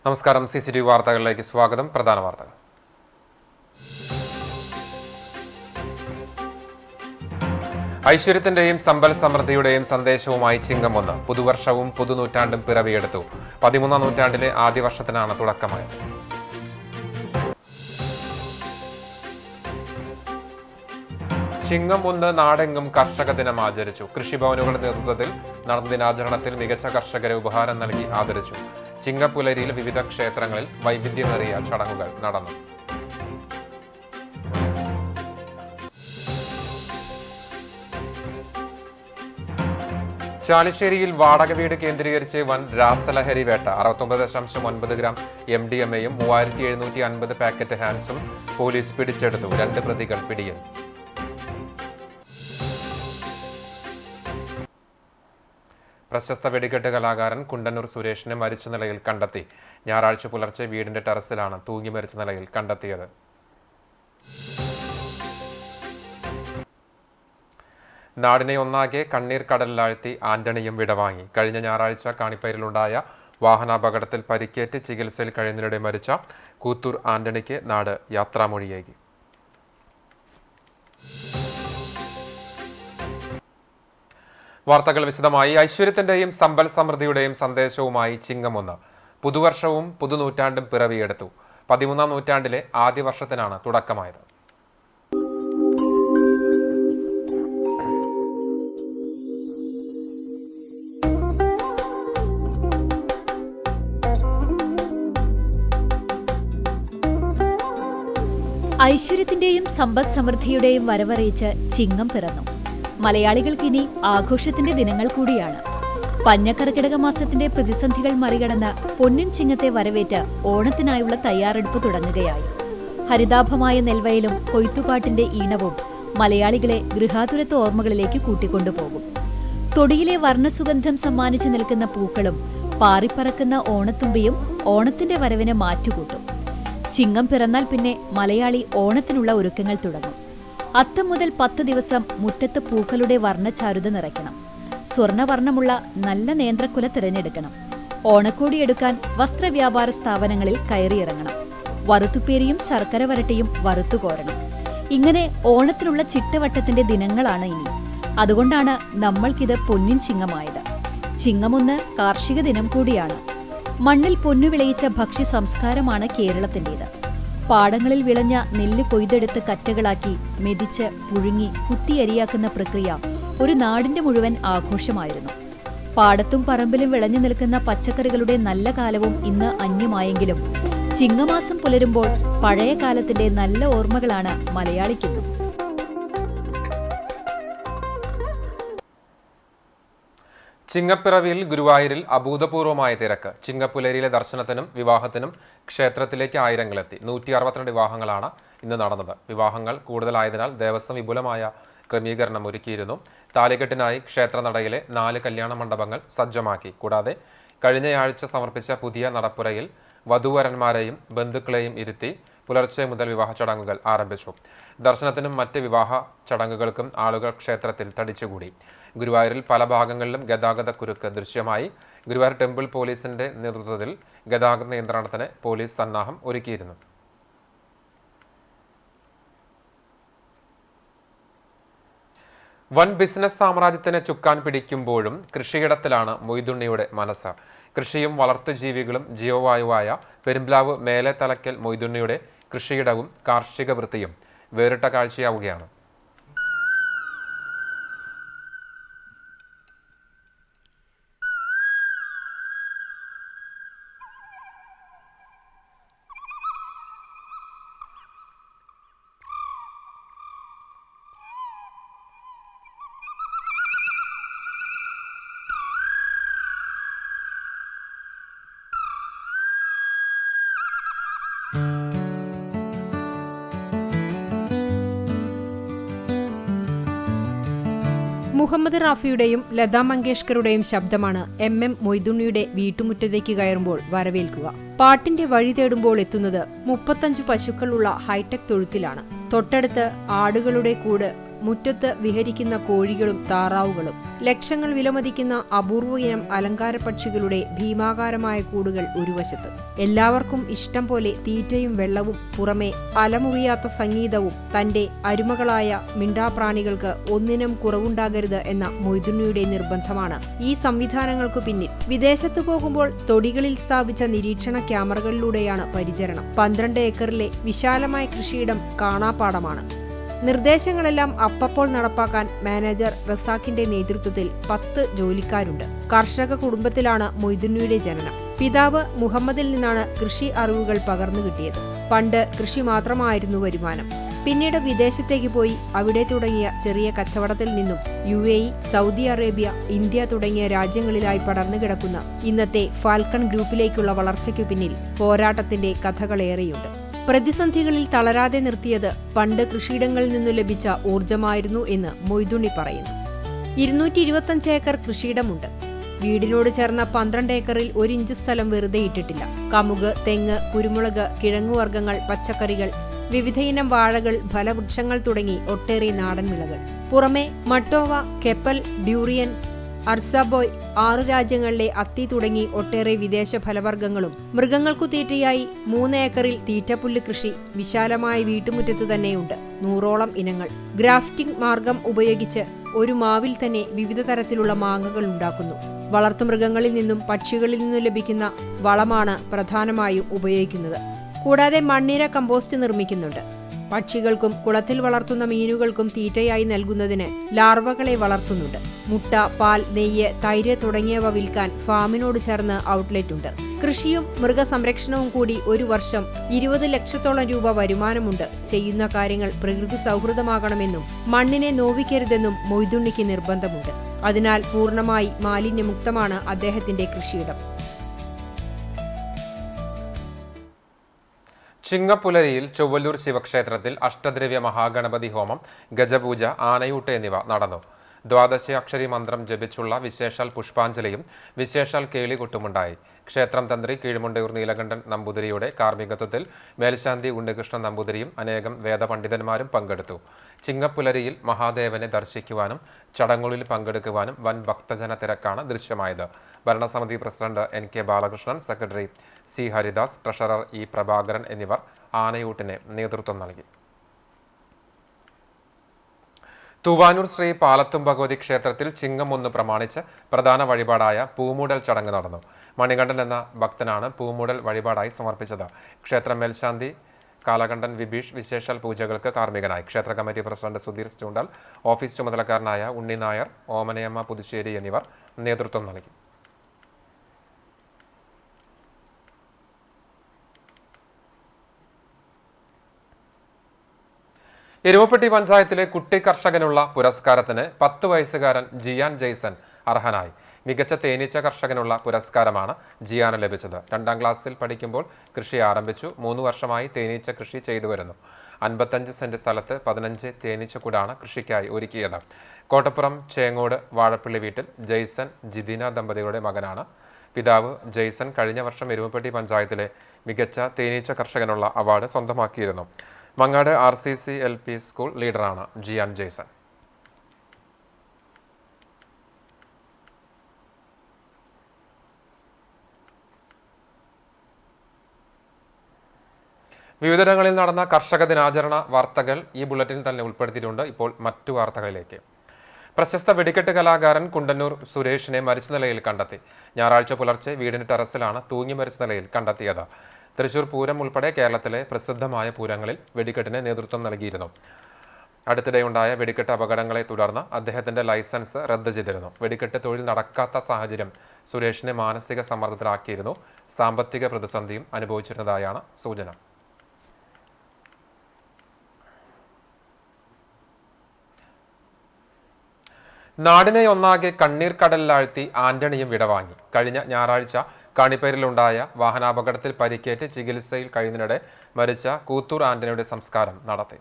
നമസ്കാരം. CCTV വാർത്തകളിലേക്ക് സ്വാഗതം. പ്രധാന വാർത്തകൾ. ഐശ്വര്യത്തിന്റെയും സമ്പൽ സമൃദ്ധിയുടെയും സന്ദേശവുമായി ചിങ്ങം 1. പുതുവർഷവും പുതുനൂറ്റാണ്ടും പിറവിയെടുത്തു. 13ാം നൂറ്റാണ്ടിലെ ആദ്യ വർഷത്തിനാണ് തുടക്കമായത്. ചിങ്ങം 1 നാടെങ്ങും കർഷക ദിനം ആചരിച്ചു. കൃഷിഭവനുകളുടെ നേതൃത്വത്തിൽ നടന്ന ദിനാചരണത്തിൽ മികച്ച കർഷകരെ ഉപഹാരം നൽകി ആദരിച്ചു. ചിങ്ങപ്പുലരിയിൽ വിവിധ ക്ഷേത്രങ്ങളിൽ വൈവിധ്യമേറിയ ചടങ്ങുകൾ നടന്നു. ചാലിശ്ശേരിയിൽ വാടക വീട് കേന്ദ്രീകരിച്ച് വൻ രാസലഹരി വേട്ട. 69.9 ഗ്രാം MDMA-യും 3750 പാക്കറ്റ് ഹാൻസും പോലീസ് പിടിച്ചെടുത്തു. 2 പ്രതികൾ പിടിയിൽ. പ്രശസ്ത വെടിക്കെട്ട് കലാകാരൻ കുണ്ടന്നൂർ സുരേഷിനെ മരിച്ച നിലയിൽ കണ്ടെത്തി. ഞായറാഴ്ച പുലർച്ചെ വീടിന്റെ ടെറസിലാണ് തൂങ്ങി മരിച്ച നിലയിൽ കണ്ടെത്തിയത്. നാടിനെ ഒന്നാകെ കണ്ണീർ കടലിലാഴ്ത്തി ആന്റണിയും വിടവാങ്ങി. കഴിഞ്ഞ ഞായറാഴ്ച കാണിപ്പേരിലുണ്ടായ വാഹനാപകടത്തിൽ പരിക്കേറ്റ് ചികിത്സയിൽ കഴിയുന്നതിനിടെ മരിച്ച കൂത്തൂർ ആന്റണിക്ക് നാട് യാത്രാമൊഴിയേകി. വാർത്തകൾ വിശദമായി. ഐശ്വര്യത്തിന്റെയും സമ്പൽ സമൃദ്ധിയുടെയും സന്ദേശവുമായി ചിങ്ങം 1. പുതുവർഷവും പുതുനൂറ്റാണ്ടും പിറവിയെടുത്തു. 13ാം നൂറ്റാണ്ടിലെ ആദ്യ വർഷത്തിനാണ് തുടക്കമായത്. ഐശ്വര്യത്തിന്റെയും സമ്പൽ സമൃദ്ധിയുടെയും വരവറിയിച്ച് ചിങ്ങം പിറന്നു. മലയാളികൾക്കിനി ആഘോഷത്തിന്റെ ദിനങ്ങൾ കൂടിയാണ്. പഞ്ഞക്കർക്കിടക മാസത്തിന്റെ പ്രതിസന്ധികൾ മറികടന്ന് പൊന്നിൻ ചിങ്ങത്തെ വരവേറ്റ് ഓണത്തിനായുള്ള തയ്യാറെടുപ്പ് തുടങ്ങുകയായി. ഹരിതാഭമായ നെൽവയലും കൊയ്ത്തുപാട്ടിന്റെ ഈണവും മലയാളികളെ ഗൃഹാതുരത്വ ഓർമ്മകളിലേക്ക് കൂട്ടിക്കൊണ്ടുപോകും. തൊടിയിലെ വർണ്ണസുഗന്ധം സമ്മാനിച്ചു നിൽക്കുന്ന പൂക്കളും പാറിപ്പറക്കുന്ന ഓണത്തുമ്പിയും ഓണത്തിന്റെ വരവിന് മാറ്റുകൂട്ടും. ചിങ്ങം പിറന്നാൽ പിന്നെ മലയാളി ഓണത്തിനുള്ള ഒരുക്കങ്ങൾ തുടങ്ങും. അത്തം മുതൽ 10 ദിവസം മുറ്റത്ത് പൂക്കളുടെ വർണ്ണചാരുത നിറയ്ക്കണം. സ്വർണ്ണവർണ്ണമുള്ള നല്ല നേന്ത്രക്കുല തിരഞ്ഞെടുക്കണം. ഓണക്കോടിയെടുക്കാൻ വസ്ത്രവ്യാപാര സ്ഥാപനങ്ങളിൽ കയറിയിറങ്ങണം. വറുത്തുപ്പേരിയും ശർക്കര വരട്ടിയും വറുത്തുകോരണം. ഇങ്ങനെ ഓണത്തിനുള്ള ചിട്ടവട്ടത്തിന്റെ ദിനങ്ങളാണ് ഇനി. അതുകൊണ്ടാണ് നമ്മൾക്കിത് പൊന്നിൻ ചിങ്ങമായത്. ചിങ്ങം 1 കാർഷിക ദിനം കൂടിയാണ്. മണ്ണിൽ പൊന്നു വിളയിച്ച ഭക്ഷ്യ സംസ്കാരമാണ് കേരളത്തിൻ്റെത്. പാടങ്ങളിൽ വിളഞ്ഞ നെല്ല് കൊയ്തെടുത്ത് കറ്റകളാക്കി മെതിച്ച് പുഴുങ്ങി കുത്തിയരിയാക്കുന്ന പ്രക്രിയ ഒരു നാടിന്റെ മുഴുവൻ ആഘോഷമായിരുന്നു. പാടത്തും പറമ്പിലും വിളഞ്ഞു നിൽക്കുന്ന പച്ചക്കറികളുടെ നല്ല കാലവും ഇന്ന് അന്യമായെങ്കിലും ചിങ്ങമാസം പുലരുമ്പോൾ പഴയ കാലത്തിന്റെ നല്ല ഓർമ്മകളാണ് മലയാളിക്കുന്നത്. ചിങ്ങപ്പിറവിയിൽ ഗുരുവായൂരിൽ അഭൂതപൂർവമായ തിരക്ക്. ചിങ്ങപ്പുലരിയിലെ ദർശനത്തിനും വിവാഹത്തിനും ക്ഷേത്രത്തിലേക്ക് ആയിരങ്ങളെത്തി. 162 വിവാഹങ്ങളാണ് ഇന്ന് നടന്നത്. വിവാഹങ്ങൾ കൂടുതലായതിനാൽ ദേവസ്വം വിപുലമായ ക്രമീകരണം ഒരുക്കിയിരുന്നു. താലികെട്ടിനായി ക്ഷേത്രനടയിലെ 4 കല്യാണ മണ്ഡപങ്ങൾ സജ്ജമാക്കി. കൂടാതെ കഴിഞ്ഞയാഴ്ച സമർപ്പിച്ച പുതിയ നടപ്പുരയിൽ വധൂവരന്മാരെയും ബന്ധുക്കളെയും ഇരുത്തി പുലർച്ചെ മുതൽ വിവാഹ ചടങ്ങുകൾ ആരംഭിച്ചു. ദർശനത്തിനും മറ്റ് വിവാഹ ചടങ്ങുകൾക്കും ആളുകൾ ക്ഷേത്രത്തിൽ തടിച്ചുകൂടി. ഗുരുവായൂരിൽ പല ഭാഗങ്ങളിലും ഗതാഗത കുരുക്ക് ദൃശ്യമായി. ഗുരുവായൂർ ടെമ്പിൾ പോലീസിന്റെ നേതൃത്വത്തിൽ ഗതാഗത നിയന്ത്രണത്തിന് പോലീസ് സന്നാഹം ഒരുക്കിയിരുന്നു. വൻ ബിസിനസ് സാമ്രാജ്യത്തിന് ചുക്കാൻ പിടിക്കുമ്പോഴും കൃഷിയിടത്തിലാണ് മൊയ്തുണ്ണിയുടെ മനസ്സ്. കൃഷിയും വളർത്തുജീവികളും ജീവവായുവായ പെരുമ്പ്ലാവ് മേലെ തലക്കൽ മൊയ്തുണ്ണിയുടെ കൃഷിയിടവും കാർഷിക വൃത്തിയും വേറിട്ട കാഴ്ചയാവുകയാണ്. മുഹമ്മദ് റാഫിയുടെയും ലതാ മങ്കേഷ്കറുടെയും ശബ്ദമാണ് MM മൊയ്തുണ്ണിയുടെ വീട്ടുമുറ്റത്തേക്ക് കയറുമ്പോൾ വരവേൽക്കുക. പാട്ടിന്റെ വഴി തേടുമ്പോൾ എത്തുന്നത് 35 പശുക്കളുള്ള ഹൈടെക് തൊഴുത്തിലാണ്. തൊട്ടടുത്ത് ആടുകളുടെ കൂട് മുറ്റത്ത് വിഹരിക്കുന്ന കോഴികളും താറാവുകളും, ലക്ഷങ്ങൾ വിലമതിക്കുന്ന അപൂർവ ഇനം അലങ്കാര പക്ഷികളുടെ ഭീമാകാരമായ കൂടുകൾ ഒരു വശത്ത്. എല്ലാവർക്കും ഇഷ്ടം പോലെ തീറ്റയും വെള്ളവും, പുറമെ അലമുറിയാത്ത സംഗീതവും. തന്റെ അരുമകളായ മിണ്ടാപ്രാണികൾക്ക് ഒന്നിനും കുറവുണ്ടാകരുത് എന്ന മൊയ്തുണ്ണിയുടെ നിർബന്ധമാണ് ഈ സംവിധാനങ്ങൾക്കു പിന്നിൽ. വിദേശത്തു പോകുമ്പോൾ തൊടികളിൽ സ്ഥാപിച്ച നിരീക്ഷണ ക്യാമറകളിലൂടെയാണ് പരിചരണം. 12 ഏക്കറിലെ വിശാലമായ കൃഷിയിടം കാണാപ്പാടമാണ്. നിർദ്ദേശങ്ങളെല്ലാം അപ്പപ്പോൾ നടപ്പാക്കാൻ മാനേജർ റസാഖിന്റെ നേതൃത്വത്തിൽ 10 ജോലിക്കാരുണ്ട്. കർഷക കുടുംബത്തിലാണ് മൊയ്തുണ്ണിയുടെ ജനനം. പിതാവ് മുഹമ്മദിൽ നിന്നാണ് കൃഷി അറിവുകൾ പകർന്നു കിട്ടിയത്. പണ്ട് കൃഷി മാത്രമായിരുന്നു വരുമാനം. പിന്നീട് വിദേശത്തേക്ക് പോയി അവിടെ തുടങ്ങിയ ചെറിയ കച്ചവടത്തിൽ നിന്നും UAE, സൗദി അറേബ്യ, ഇന്ത്യ തുടങ്ങിയ രാജ്യങ്ങളിലായി പടർന്നു കിടക്കുന്ന ഇന്നത്തെ ഫാൽക്കൺ ഗ്രൂപ്പിലേക്കുള്ള വളർച്ചയ്ക്കു പിന്നിൽ പോരാട്ടത്തിന്റെ കഥകളേറെയുണ്ട്. പ്രതിസന്ധികളിൽ തളരാതെ നിർത്തിയത് പണ്ട് കൃഷിയിടങ്ങളിൽ നിന്നു ലഭിച്ച ഊർജമായിരുന്നു എന്ന് മൊയ്തുണ്ണി പറയുന്നു. 225 ഏക്കർ കൃഷിയിടമുണ്ട്. വീടിനോട് ചേർന്ന 12 ഏക്കറിൽ 1 ഇഞ്ച് സ്ഥലം വെറുതെ ഇട്ടിട്ടില്ല. കമുക്, തെങ്ങ്, കുരുമുളക്, കിഴങ്ങുവർഗ്ഗങ്ങൾ, പച്ചക്കറികൾ, വിവിധയിനം വാഴകൾ, ഫലവൃക്ഷങ്ങൾ തുടങ്ങി ഒട്ടേറെ നാടൻ വിളകൾ. പുറമെ മട്ടോവ, കെപ്പൽ, ഡ്യൂറിയൻ, അർസാബോയ്, 6 രാജ്യങ്ങളിലെ അത്തി തുടങ്ങി ഒട്ടേറെ വിദേശ ഫലവർഗ്ഗങ്ങളും. മൃഗങ്ങൾക്കു തീറ്റയായി 3 ഏക്കറിൽ തീറ്റപ്പുല്ല് കൃഷി വിശാലമായ വീട്ടുമുറ്റത്ത് തന്നെയുണ്ട്. 100ഓളം ഇനങ്ങൾ. ഗ്രാഫ്റ്റിംഗ് മാർഗം ഉപയോഗിച്ച് ഒരു മാവിൽ തന്നെ വിവിധ തരത്തിലുള്ള മാങ്ങകൾ ഉണ്ടാക്കുന്നു. വളർത്തുമൃഗങ്ങളിൽ നിന്നും പക്ഷികളിൽ നിന്നും ലഭിക്കുന്ന വളമാണ് പ്രധാനമായും ഉപയോഗിക്കുന്നത്. കൂടാതെ മണ്ണിര കമ്പോസ്റ്റ് നിർമ്മിക്കുന്നുണ്ട്. പക്ഷികൾക്കും കുളത്തിൽ വളർത്തുന്ന മീനുകൾക്കും തീറ്റയായി നൽകുന്നതിന് ലാർവകളെ വളർത്തുന്നുണ്ട്. മുട്ട, പാൽ, നെയ്യ്, തൈര് തുടങ്ങിയവ വിൽക്കാൻ ഫാമിനോട് ചേർന്ന് ഔട്ട്ലെറ്റ് ഉണ്ട്. കൃഷിയും മൃഗസംരക്ഷണവും കൂടി ഒരു വർഷം 20 ലക്ഷത്തോളം രൂപ വരുമാനമുണ്ട്. ചെയ്യുന്ന കാര്യങ്ങൾ പ്രകൃതി സൗഹൃദമാകണമെന്നും മണ്ണിനെ നോവിക്കരുതെന്നും മൊയ്തുണ്ണിക്ക് നിർബന്ധമുണ്ട്. അതിനാൽ പൂർണ്ണമായി മാലിന്യമുക്തമാണ് അദ്ദേഹത്തിന്റെ കൃഷിയിടം. ചിങ്ങപ്പുലരിയിൽ ചൊവ്വല്ലൂർ ശിവക്ഷേത്രത്തിൽ അഷ്ടദ്രവ്യ മഹാഗണപതി ഹോമം, ഗജപൂജ, ആനയൂട്ട് എന്നിവ നടന്നു. ദ്വാദശാക്ഷരി മന്ത്രം ജപിച്ചുള്ള വിശേഷാൽ പുഷ്പാഞ്ജലിയും വിശേഷാൽ കേളികൊട്ടുമുണ്ടായി. ക്ഷേത്രം തന്ത്രി കീഴ്മുണ്ടയൂർ നീലകണ്ഠൻ നമ്പൂതിരിയുടെ കാർമ്മികത്വത്തിൽ മേൽശാന്തി ഉണ്ണികൃഷ്ണൻ നമ്പൂതിരിയും അനേകം വേദപണ്ഡിതന്മാരും പങ്കെടുത്തു. ചിങ്ങപ്പുലരിയിൽ മഹാദേവനെ ദർശിക്കുവാനും ചടങ്ങുകളിൽ പങ്കെടുക്കുവാനും വൻ ഭക്തജന തിരക്കാണ് ദൃശ്യമായത്. ഭരണസമിതി president NK Balakrishnan, secretary C Haridas, treasurer E Prabhakaran എന്നിവർ ആനയൂട്ടിന് നേതൃത്വം നൽകി. തൂവാനൂർ ശ്രീ പാലത്തും ഭഗവതി ക്ഷേത്രത്തിൽ ചിങ്ങം 1 പ്രമാണിച്ച് പ്രധാന വഴിപാടായ പൂമൂടൽ ചടങ്ങ് നടന്നു. മണികണ്ഠൻ എന്ന ഭക്തനാണ് പൂമൂടൽ വഴിപാടായി സമർപ്പിച്ചത്. ക്ഷേത്രം മേൽശാന്തി കാലകണ്ഠൻ വിഭീഷ് വിശേഷാൽ പൂജകൾക്ക് കാർമ്മികനായി. ക്ഷേത്ര കമ്മിറ്റി പ്രസിഡന്റ് സുധീർ ചൂണ്ടൽ, ഓഫീസ് ചുമതലക്കാരനായ ഉണ്ണി നായർ, ഓമനയമ്മ പുതുശ്ശേരി എന്നിവർ നേതൃത്വം നൽകി. എരുവപ്പെട്ടി പഞ്ചായത്തിലെ കുട്ടി കർഷകനുള്ള പുരസ്കാരത്തിന് 10 വയസ്സുകാരൻ ജിയാൻ ജെയ്സൺ അർഹനായി. മികച്ച തേനീച്ച കർഷകനുള്ള പുരസ്കാരമാണ് ജിയാന് ലഭിച്ചത്. 2ാം ക്ലാസ്സിൽ പഠിക്കുമ്പോൾ കൃഷി ആരംഭിച്ചു. 3 വർഷമായി തേനീച്ച കൃഷി ചെയ്തു വരുന്നു. 55 സെന്റ് സ്ഥലത്ത് 15 തേനീച്ചക്കൂടാണ് കൃഷിക്കായി ഒരുക്കിയത്. കോട്ടപ്പുറം ചേങ്ങോട് വാഴപ്പള്ളി വീട്ടിൽ ജെയ്സൺ ജിദിന ദമ്പതികളുടെ മകനാണ്. പിതാവ് ജെയ്സൺ കഴിഞ്ഞ വർഷം എരുവപ്പെട്ടി പഞ്ചായത്തിലെ മികച്ച തേനീച്ച കർഷകനുള്ള അവാർഡ് സ്വന്തമാക്കിയിരുന്നു. മങ്ങാട് RCC LP സ്കൂൾ ലീഡറാണ് ജിയാൻ ജെയ്സൺ. വിവിധയിടങ്ങളിൽ നടന്ന കർഷക ദിനാചരണ വാർത്തകൾ ഈ ബുള്ളറ്റിനിൽ തന്നെ ഉൾപ്പെടുത്തിയിട്ടുണ്ട്. ഇപ്പോൾ മറ്റു വാർത്തകളിലേക്ക്. പ്രശസ്ത വെടിക്കെട്ട് കലാകാരൻ കുണ്ടന്നൂർ സുരേഷിനെ മരിച്ച നിലയിൽ കണ്ടെത്തി. ഞായറാഴ്ച പുലർച്ചെ വീടിന് ടെറസിലാണ് തൂങ്ങി മരിച്ച നിലയിൽ കണ്ടെത്തിയത്. തൃശൂർ പൂരം ഉൾപ്പെടെ കേരളത്തിലെ പ്രസിദ്ധമായ പൂരങ്ങളിൽ വെടിക്കെട്ടിന് നേതൃത്വം നൽകിയിരുന്നു. അടുത്തിടെയുണ്ടായ വെടിക്കെട്ട് അപകടങ്ങളെ തുടർന്ന് അദ്ദേഹത്തിന്റെ ലൈസൻസ് റദ്ദ് ചെയ്തിരുന്നു. വെടിക്കെട്ട് തൊഴിൽ നടക്കാത്ത സാഹചര്യം സുരേഷിനെ മാനസിക സമ്മർദ്ദത്തിലാക്കിയിരുന്നു. സാമ്പത്തിക പ്രതിസന്ധിയും അനുഭവിച്ചിരുന്നതായാണ് സൂചന. നാടിനെ ഒന്നാകെ കണ്ണീർ കടലിലാഴ്ത്തി ആന്റണിയും വിടവാങ്ങി. കഴിഞ്ഞ ഞായറാഴ്ച കാണിപ്പേരിലുണ്ടായ വാഹനാപകടത്തിൽ പരിക്കേറ്റ് ചികിത്സയിൽ കഴിയുന്നതിനിടെ മരിച്ച കൂത്തൂർ ആന്റണിയുടെ സംസ്കാരം നടത്തി.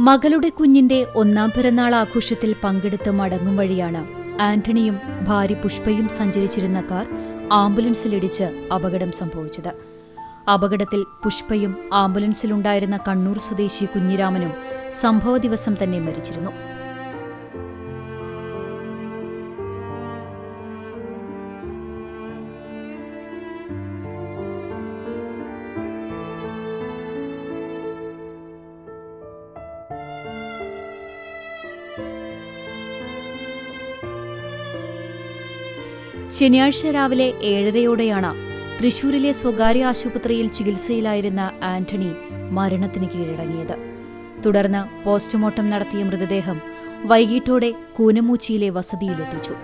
മകളുടെ കുഞ്ഞിന്റെ ഒന്നാം പിറന്നാൾ ആഘോഷത്തിൽ പങ്കെടുത്ത് മടങ്ങും വഴിയാണ് ആന്റണിയും ഭാര്യ പുഷ്പയും സഞ്ചരിച്ചിരുന്ന കാർ ആംബുലൻസിലിടിച്ച് അപകടം സംഭവിച്ചത്. അപകടത്തിൽ പുഷ്പയും ആംബുലൻസിലുണ്ടായിരുന്ന കണ്ണൂർ സ്വദേശി കുഞ്ഞിരാമനും സംഭവ ദിവസം തന്നെ മരിച്ചിരുന്നു. ശനിയാഴ്ച രാവിലെ 7:30യോടെയാണ് തൃശൂരിലെ സ്വകാര്യ ആശുപത്രിയിൽ ചികിത്സയിലായിരുന്ന ആന്റണി മരണത്തിന് കീഴടങ്ങിയത്. തുടർന്ന് പോസ്റ്റ്മോർട്ടം നടത്തിയ മൃതദേഹം വൈകിട്ടോടെ കൂനമൂച്ചിയിലെ വസതിയിലെത്തിച്ചു.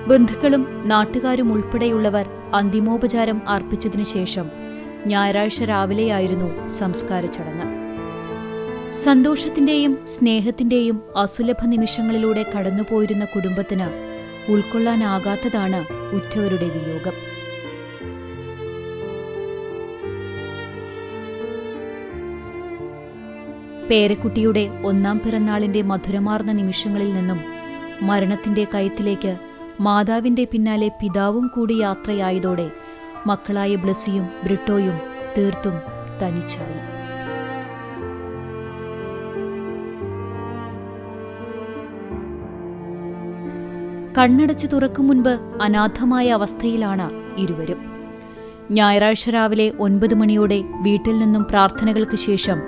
ബന്ധുക്കളും നാട്ടുകാരും ഉൾപ്പെടെയുള്ളവർ അന്തിമോപചാരം അർപ്പിച്ചതിനു ശേഷം ഞായറാഴ്ച രാവിലെയായിരുന്നു സംസ്കാര ചടങ്ങ്. സന്തോഷത്തിന്റെയും സ്നേഹത്തിന്റെയും അസുലഭ നിമിഷങ്ങളിലൂടെ കടന്നുപോയിരുന്ന കുടുംബത്തിന് ഉൾക്കൊള്ളാനാകാത്തതാണ് ഉറ്റവരുടെ വിയോഗം. പേരക്കുട്ടിയുടെ ഒന്നാം പിറന്നാളിന്റെ മധുരമാർന്ന നിമിഷങ്ങളിൽ നിന്നും മരണത്തിന്റെ കയത്തിലേക്ക് മാതാവിന്റെ പിന്നാലെ പിതാവും കൂടി യാത്രയായതോടെ മക്കളായ ബ്ലസ്സിയും ബ്രിട്ടോയും തീർത്തും തനിച്ചായി. കണ്ണടച്ച് തുറക്കും മുൻപ് അനാഥമായ അവസ്ഥയിലാണ് ഇരുവരും. ഞായറാഴ്ച രാവിലെ 9 മണിയോടെ വീട്ടിൽ നിന്നും പ്രാർത്ഥനകൾക്ക് ശേഷം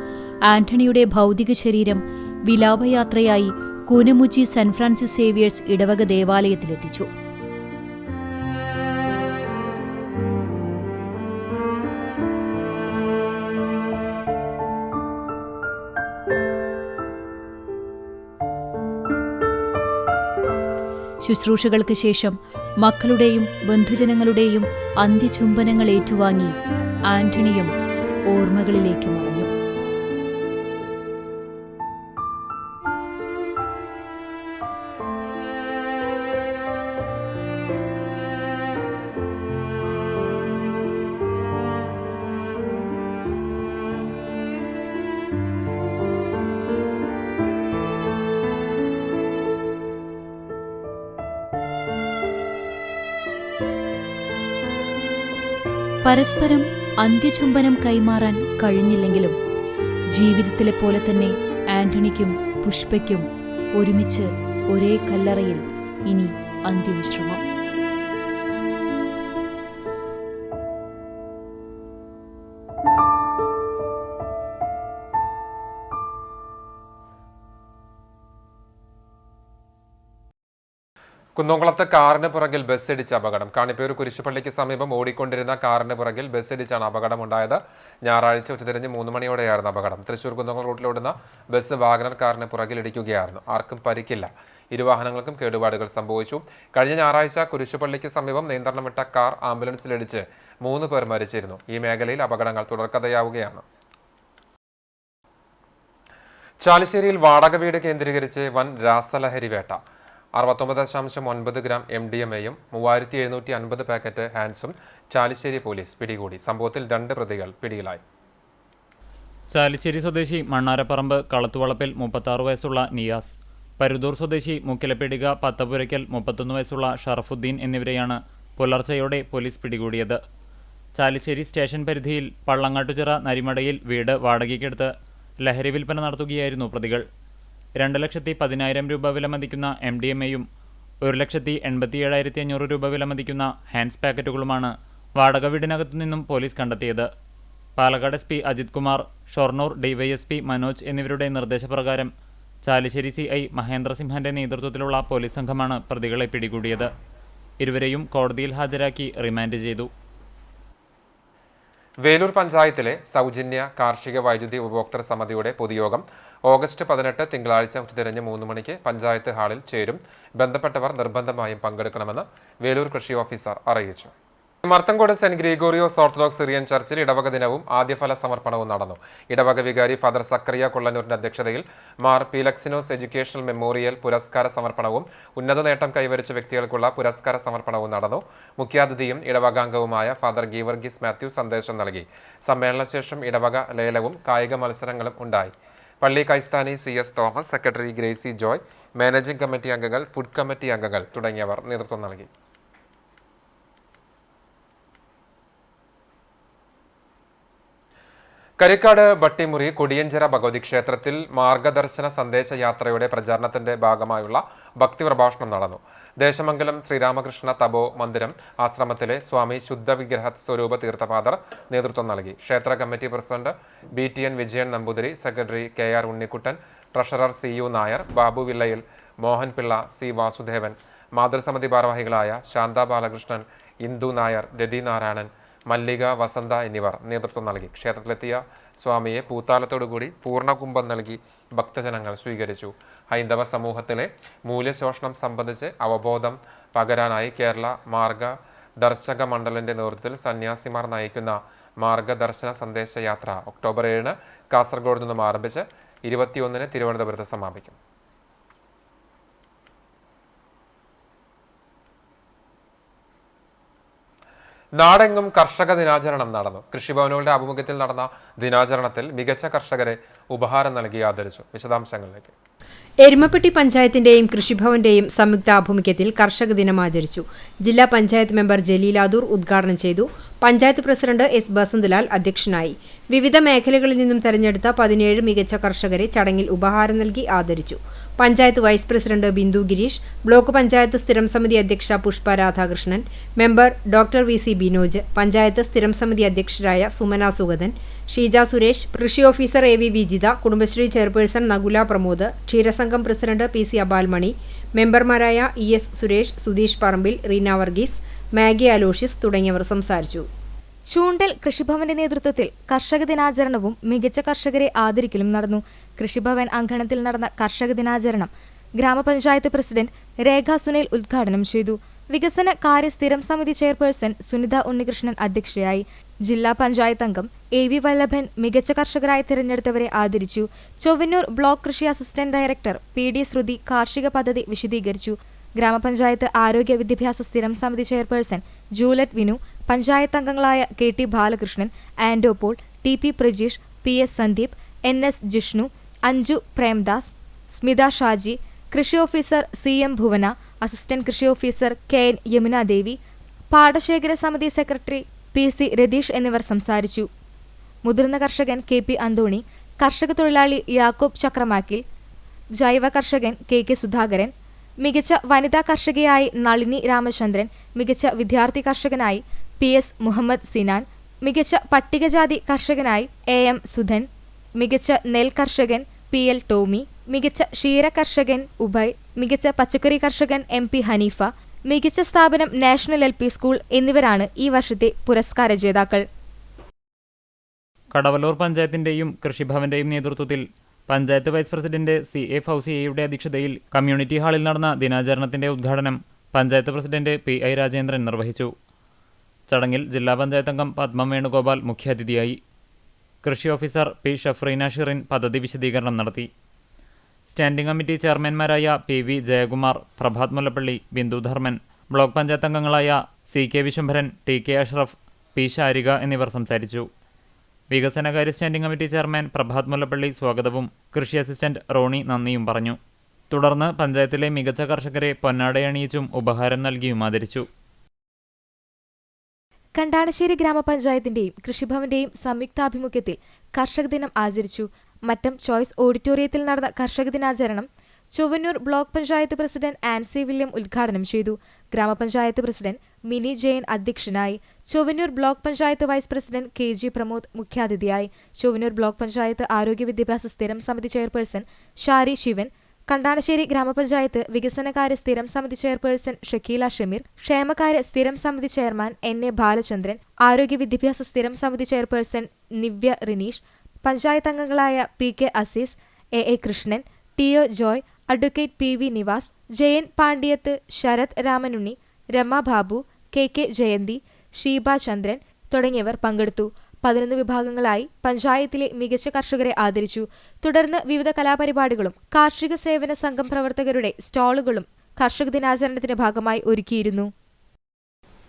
ആന്റണിയുടെ ഭൗതിക ശരീരം വിലാപയാത്രയായി കൂനമുച്ചി സെന്റ് ഫ്രാൻസിസ് സേവിയേഴ്സ് ഇടവക ദേവാലയത്തിലെത്തിച്ചു. ശുശ്രൂഷകൾക്ക് ശേഷം മക്കളുടെയും ബന്ധുജനങ്ങളുടെയും അന്ത്യചുംബനങ്ങൾ ഏറ്റുവാങ്ങി ആന്റണിയും ഓർമ്മകളിലേക്ക് മറഞ്ഞു. പരസ്പരം അന്ത്യചുംബനം കൈമാറാൻ കഴിഞ്ഞില്ലെങ്കിലും ജീവിതത്തിലെ പോലെ തന്നെ ആന്റണിക്കും പുഷ്പയ്ക്കും ഒരുമിച്ച് ഒരേ കല്ലറയിൽ ഇനി അന്ത്യവിശ്രമം. കുന്നംകുളത്ത് കാറിന് പുറകിൽ ബസ്സിടിച്ച അപകടം. കാണിപ്പേർ കുരിശുപള്ളിക്ക് സമീപം ഓടിക്കൊണ്ടിരുന്ന കാറിന് പുറകിൽ ബസ്സിടിച്ചാണ് അപകടമുണ്ടായത്. ഞായറാഴ്ച ഉച്ചതിരിഞ്ഞ് 3 മണിയോടെയായിരുന്നു അപകടം. തൃശൂർ കുന്നംകുളം റൂട്ടിലോടുന്ന ബസ് വാഗനർ കാറിന് പുറകിൽ ഇടിക്കുകയായിരുന്നു. ആർക്കും പരിക്കില്ല. ഇരുവാഹനങ്ങൾക്കും കേടുപാടുകൾ സംഭവിച്ചു. കഴിഞ്ഞ ഞായറാഴ്ച കുരിശുപള്ളിക്ക് സമീപം നിയന്ത്രണം വിട്ട കാർ ആംബുലൻസിലിടിച്ച് 3 പേർ മരിച്ചിരുന്നു. ഈ മേഖലയിൽ അപകടങ്ങൾ തുടർക്കഥയാവുകയാണ്. ചാലിശ്ശേരിയിൽ വാടക വീട് കേന്ദ്രീകരിച്ച് വൻ രാസലഹരി വേട്ട. 69.9 ഗ്രാം MDMAയും 3750 പാക്കറ്റ് ഹാൻസും ചാലിശ്ശേരി പോലീസ് പിടികൂടി. സംഭവത്തിൽ 2 പ്രതികൾ പിടിയിലായി. ചാലിശ്ശേരി സ്വദേശി മണ്ണാരപ്പറമ്പ് കളത്തുവളപ്പിൽ 36 വയസ്സുള്ള നിയാസ്, പരുതൂർ സ്വദേശി മുക്കിലപ്പിടിക പത്തപുരയ്ക്കൽ 31 വയസ്സുള്ള ഷറഫുദ്ദീൻ എന്നിവരെയാണ് പുലർച്ചെയോടെ പോലീസ് പിടികൂടിയത്. ചാലിശ്ശേരി സ്റ്റേഷൻ പരിധിയിൽ പള്ളങ്ങാട്ടുചിറ നരിമടയിൽ വീട് വാടകയ്ക്കെടുത്ത് ലഹരി വിൽപ്പന നടത്തുകയായിരുന്നു പ്രതികൾ. 2,10,000 രൂപ വിലമതിക്കുന്ന MDMAയും 1,87,500 രൂപ വിലമതിക്കുന്ന ഹാൻസ് പാക്കറ്റുകളുമാണ് വാടക വീടിനകത്തു നിന്നും പോലീസ് കണ്ടെത്തിയത്. പാലക്കാട് SP അജിത് കുമാർ, ഷൊർണൂർ DYSP മനോജ് എന്നിവരുടെ നിർദ്ദേശപ്രകാരം ചാലിശ്ശേരി CI മഹേന്ദ്രസിംഹന്റെ നേതൃത്വത്തിലുള്ള പോലീസ് സംഘമാണ് പ്രതികളെ പിടികൂടിയത്. ഇരുവരെയും കോടതിയിൽ ഹാജരാക്കി റിമാൻഡ് ചെയ്തു. വേലൂർ പഞ്ചായത്തിലെ സൗജന്യ കാർഷിക വൈദ്യുതി ഉപഭോക്തൃ സമിതിയുടെ പൊതുയോഗം ഓഗസ്റ്റ് 18 തിങ്കളാഴ്ച ഉച്ചതിരിഞ്ഞ് 3 മണിക്ക് പഞ്ചായത്ത് ഹാളിൽ ചേരും. ബന്ധപ്പെട്ടവർ നിർബന്ധമായും പങ്കെടുക്കണമെന്ന് വേലൂർ കൃഷി ഓഫീസർ അറിയിച്ചു. മർത്തങ്കോട് സെന്റ് ഗ്രിഗോറിയോസ് ഓർത്തഡോക്സ് സിറിയൻ ചർച്ചിൽ ഇടവക ദിനവും ആദ്യഫല സമർപ്പണവും നടന്നു. ഇടവക വികാരി ഫാദർ സക്കറിയ കൊള്ളന്നൂരിന്റെ അധ്യക്ഷതയിൽ മാർ പീലക്സിനോസ് എഡ്യൂക്കേഷണൽ മെമ്മോറിയൽ പുരസ്കാര സമർപ്പണവും ഉന്നത നേട്ടം കൈവരിച്ച വ്യക്തികൾക്കുള്ള പുരസ്കാര സമർപ്പണവും നടന്നു. മുഖ്യാതിഥിയും ഇടവകാംഗവുമായ ഫാദർ ഗീവർഗീസ് മാത്യു സന്ദേശം നൽകി. സമ്മേളനശേഷം ഇടവക ലേലവും കായിക മത്സരങ്ങളും ഉണ്ടായി. പള്ളി കൈസ്ഥാനി CS Thomas, secretary Gracy Joy, managing committee അംഗങ്ങൾ, ഫുഡ് കമ്മിറ്റി അംഗങ്ങൾ തുടങ്ങിയവർ നേതൃത്വം നൽകി. കരിക്കാട് ബട്ടിമുറി കൊടിയഞ്ചിറ ഭഗവതി ക്ഷേത്രത്തിൽ മാർഗദർശന സന്ദേശയാത്രയുടെ പ്രചാരണത്തിന്റെ ഭാഗമായുള്ള ഭക്തി പ്രഭാഷണം നടന്നു. ദേശമംഗലം ശ്രീരാമകൃഷ്ണ തപോ മന്ദിരം ആശ്രമത്തിലെ സ്വാമി ശുദ്ധ വിഗ്രഹ സ്വരൂപ തീർത്ഥപാദർ നേതൃത്വം നൽകി. ക്ഷേത്ര committee president BTN Vijayan Namboothiri, secretary KR Unnikuttan, treasurer CU Nair, Babu വില്ലയിൽ, മോഹൻപിള്ള, C വാസുദേവൻ, മാതൃസമിതി ഭാരവാഹികളായ ശാന്ത ബാലകൃഷ്ണൻ, ഇന്ദു നായർ, രതി നാരായണൻ, മല്ലിക, വസന്ത എന്നിവർ നേതൃത്വം നൽകി. ക്ഷേത്രത്തിലെത്തിയ സ്വാമിയെ പൂത്താലത്തോടുകൂടി പൂർണ്ണകുംഭം നൽകി ഭക്തജനങ്ങൾ സ്വീകരിച്ചു. ഹൈന്ദവ സമൂഹത്തിലെ മൂല്യശോഷണം സംബന്ധിച്ച് അവബോധം പകരാനായി കേരള മാർഗദർശക മണ്ഡലിന്റെ നേതൃത്വത്തിൽ സന്യാസിമാർ നയിക്കുന്ന മാർഗദർശന സന്ദേശയാത്ര ഒക്ടോബർ 7 കാസർഗോഡ് നിന്നും ആരംഭിച്ച് 21 തിരുവനന്തപുരത്ത് സമാപിക്കും. നാടെങ്ങും കർഷക ദിനാചരണം നടന്നു. കൃഷിഭവനുകളുടെ ആഭിമുഖ്യത്തിൽ നടന്ന ദിനാചരണത്തിൽ മികച്ച കർഷകരെ ഉപഹാരം നൽകി ആദരിച്ചു. വിശദാംശങ്ങളിലേക്ക്. എരുമപ്പെട്ടി പഞ്ചായത്തിന്റെയും കൃഷിഭവന്റെയും സംയുക്താഭിമുഖ്യത്തിൽ കർഷക ദിനം ആചരിച്ചു. ജില്ലാ പഞ്ചായത്ത് മെമ്പർ ജലീലാദൂർ ഉദ്ഘാടനം ചെയ്തു. പഞ്ചായത്ത് പ്രസിഡന്റ് S ബസന്തലാൽ അധ്യക്ഷനായി. വിവിധ മേഖലകളിൽ നിന്നും തെരഞ്ഞെടുത്ത 17 മികച്ച കർഷകരെ ചടങ്ങിൽ ഉപഹാരം നൽകി ആദരിച്ചു. Panchayat vice president Bindu Girish, block panchayat സ്ഥിരം സമിതി അധ്യക്ഷ Pushpa Radhakrishnan, member doctor VC Binoj, panchayat സ്ഥിരം സമിതി അധ്യക്ഷരായ സുമന സുഗതൻ, ഷീജ സുരേഷ്, കൃഷി officer AV Vijitha, Kudumbashree chairperson Nakula Pramod, ക്ഷീരസംഘം പ്രസിഡന്റ് PC അബാൽമണി, മെമ്പർമാരായ ES Suresh, Sudheesh Parambil, Reena Varghese, Maggie Aloysius തുടങ്ങിയവർ സംസാരിച്ചു. ചൂണ്ടൽ കൃഷിഭവന്റെ നേതൃത്വത്തിൽ കർഷക ദിനാചരണവും മികച്ച കർഷകരെ ആദരിക്കലും നടന്നു. കൃഷിഭവൻ അങ്കണത്തിൽ നടന്ന കർഷക ദിനാചരണം ഗ്രാമപഞ്ചായത്ത് പ്രസിഡന്റ് രേഖ സുനിൽ ഉദ്ഘാടനം ചെയ്തു. വികസന കാര്യ സ്ഥിരം സമിതി ചെയർപേഴ്സൺ സുനിത ഉണ്ണികൃഷ്ണൻ അധ്യക്ഷയായി. ജില്ലാ പഞ്ചായത്ത് അംഗം AV വല്ലഭൻ മികച്ച കർഷകരായി തിരഞ്ഞെടുത്തവരെ ആദരിച്ചു. ചൊവ്വന്നൂർ ബ്ലോക്ക് കൃഷി അസിസ്റ്റന്റ് ഡയറക്ടർ PD ശ്രുതി കാർഷിക പദ്ധതി വിശദീകരിച്ചു. ഗ്രാമപഞ്ചായത്ത് ആരോഗ്യ വിദ്യാഭ്യാസ സ്ഥിരം സമിതി ചെയർപേഴ്സൺ ജൂലറ്റ് വിനു, പഞ്ചായത്ത് അംഗങ്ങളായ KT Balakrishnan, Ando Paul, TP Prajeesh, PS Sandeep, NS Jishnu, Anju Premdas, Smitha Shaji, കൃഷി ഓഫീസർ CM ഭുവന, അസിസ്റ്റന്റ് കൃഷി ഓഫീസർ KN യമുനാദേവി, പാടശേഖര സമിതി സെക്രട്ടറി PC രതീഷ് എന്നിവർ സംസാരിച്ചു. മുതിർന്ന കർഷകൻ KP അന്തോണി, കർഷക തൊഴിലാളി യാക്കോബ് ചക്രമാക്കിൽ, ജൈവ കർഷകൻ KK സുധാകരൻ, മികച്ച വനിതാ കർഷകയായി നളിനി രാമചന്ദ്രൻ, മികച്ച വിദ്യാർത്ഥി കർഷകനായി PS മുഹമ്മദ് സിനാൻ, മികച്ച പട്ടികജാതി കർഷകനായി AM സുധൻ, മികച്ച നെൽ കർഷകൻ PL ടോമി, മികച്ച ക്ഷീര കർഷകൻ ഉഭയ്, മികച്ച പച്ചക്കറി കർഷകൻ MP ഹനീഫ, മികച്ച സ്ഥാപനം നാഷണൽ LP സ്കൂൾ എന്നിവരാണ് ഈ വർഷത്തെ പുരസ്കാര ജേതാക്കൾ. കടവല്ലൂർ പഞ്ചായത്തിന്റെയും കൃഷിഭവന്റെയും നേതൃത്വത്തിൽ പഞ്ചായത്ത് വൈസ് പ്രസിഡന്റ് CA ഫൗസിയയുടെ അധ്യക്ഷതയിൽ കമ്മ്യൂണിറ്റി ഹാളിൽ നടന്ന ദിനാചരണത്തിന്റെ ഉദ്ഘാടനം പഞ്ചായത്ത് പ്രസിഡന്റ് PI രാജേന്ദ്രൻ നിർവഹിച്ചു. ചടങ്ങിൽ ജില്ലാ പഞ്ചായത്ത് അംഗം പത്മം വേണുഗോപാൽ മുഖ്യാതിഥിയായി. കൃഷി ഓഫീസർ P ഷഫ്രീന ഷിറിൻ പദ്ധതി വിശദീകരണം നടത്തി. സ്റ്റാൻഡിംഗ് കമ്മിറ്റി ചെയർമാൻമാരായ PV ജയകുമാർ, പ്രഭാത് മുല്ലപ്പള്ളി, ബിന്ദു ധർമ്മൻ, ബ്ലോക്ക് പഞ്ചായത്ത് അംഗങ്ങളായ CK Vishambharan, TK Ashraf, P Sarika എന്നിവർ സംസാരിച്ചു. വികസനകാര്യ standing committee chairman Prabhath Mullappally സ്വാഗതവും കൃഷി അസിസ്റ്റന്റ് റോണി നന്ദിയും പറഞ്ഞു. തുടർന്ന് പഞ്ചായത്തിലെ മികച്ച കർഷകരെ പൊന്നാടയണിയിച്ചും ഉപഹാരം നൽകിയും ആദരിച്ചു. കണ്ടാണശ്ശേരി ഗ്രാമപഞ്ചായത്തിന്റെയും കൃഷിഭവന്റെയും സംയുക്താഭിമുഖ്യത്തിൽ കർഷക ദിനം ആചരിച്ചു. മറ്റം ചോയ്സ് ഓഡിറ്റോറിയത്തിൽ നടന്ന കർഷക ദിനാചരണം Chowannur block panchayat president Ancy William ഉദ്ഘാടനം ചെയ്തു. ഗ്രാമപഞ്ചായത്ത് പ്രസിഡന്റ് മിനി ജയൻ അധ്യക്ഷനായി. Chowannur block panchayat vice president KG Pramod മുഖ്യാതിഥിയായി. ചൊവ്വന്നൂർ ബ്ലോക്ക് പഞ്ചായത്ത് ആരോഗ്യ വിദ്യാഭ്യാസ സ്ഥിരം സമിതി ചെയർപേഴ്സൺ ഷാരി ശിവൻ, കണ്ടാണശ്ശേരി ഗ്രാമപഞ്ചായത്ത് വികസനകാര്യ സ്ഥിരം സമിതി ചെയർപേഴ്സൺ ഷക്കീല ഷമീർ, ക്ഷേമകാര്യ സ്ഥിരം സമിതി ചെയർമാൻ NA ബാലചന്ദ്രൻ, ആരോഗ്യ വിദ്യാഭ്യാസ സ്ഥിരം സമിതി ചെയർപേഴ്സൺ നിവ്യ റിനീഷ്, പഞ്ചായത്ത് അംഗങ്ങളായ PK Azeez, AA Krishnan, TO Joy, advocate PV Nivas, Jayan Pandyath, Sarath Ramanunni, Rama Babu, KK Jayanthi, Sheeba Chandran തുടങ്ങിയവർ പങ്കെടുത്തു. 11 വിഭാഗങ്ങളായി പഞ്ചായത്തിലെ മികച്ച കർഷകരെ ആദരിച്ചു. തുടർന്ന് വിവിധ കലാപരിപാടികളും കാർഷിക സേവന സംഘം പ്രവർത്തകരുടെ സ്റ്റാളുകളും കർഷക ദിനാചരണത്തിന്റെ ഭാഗമായി ഒരുക്കിയിരുന്നു.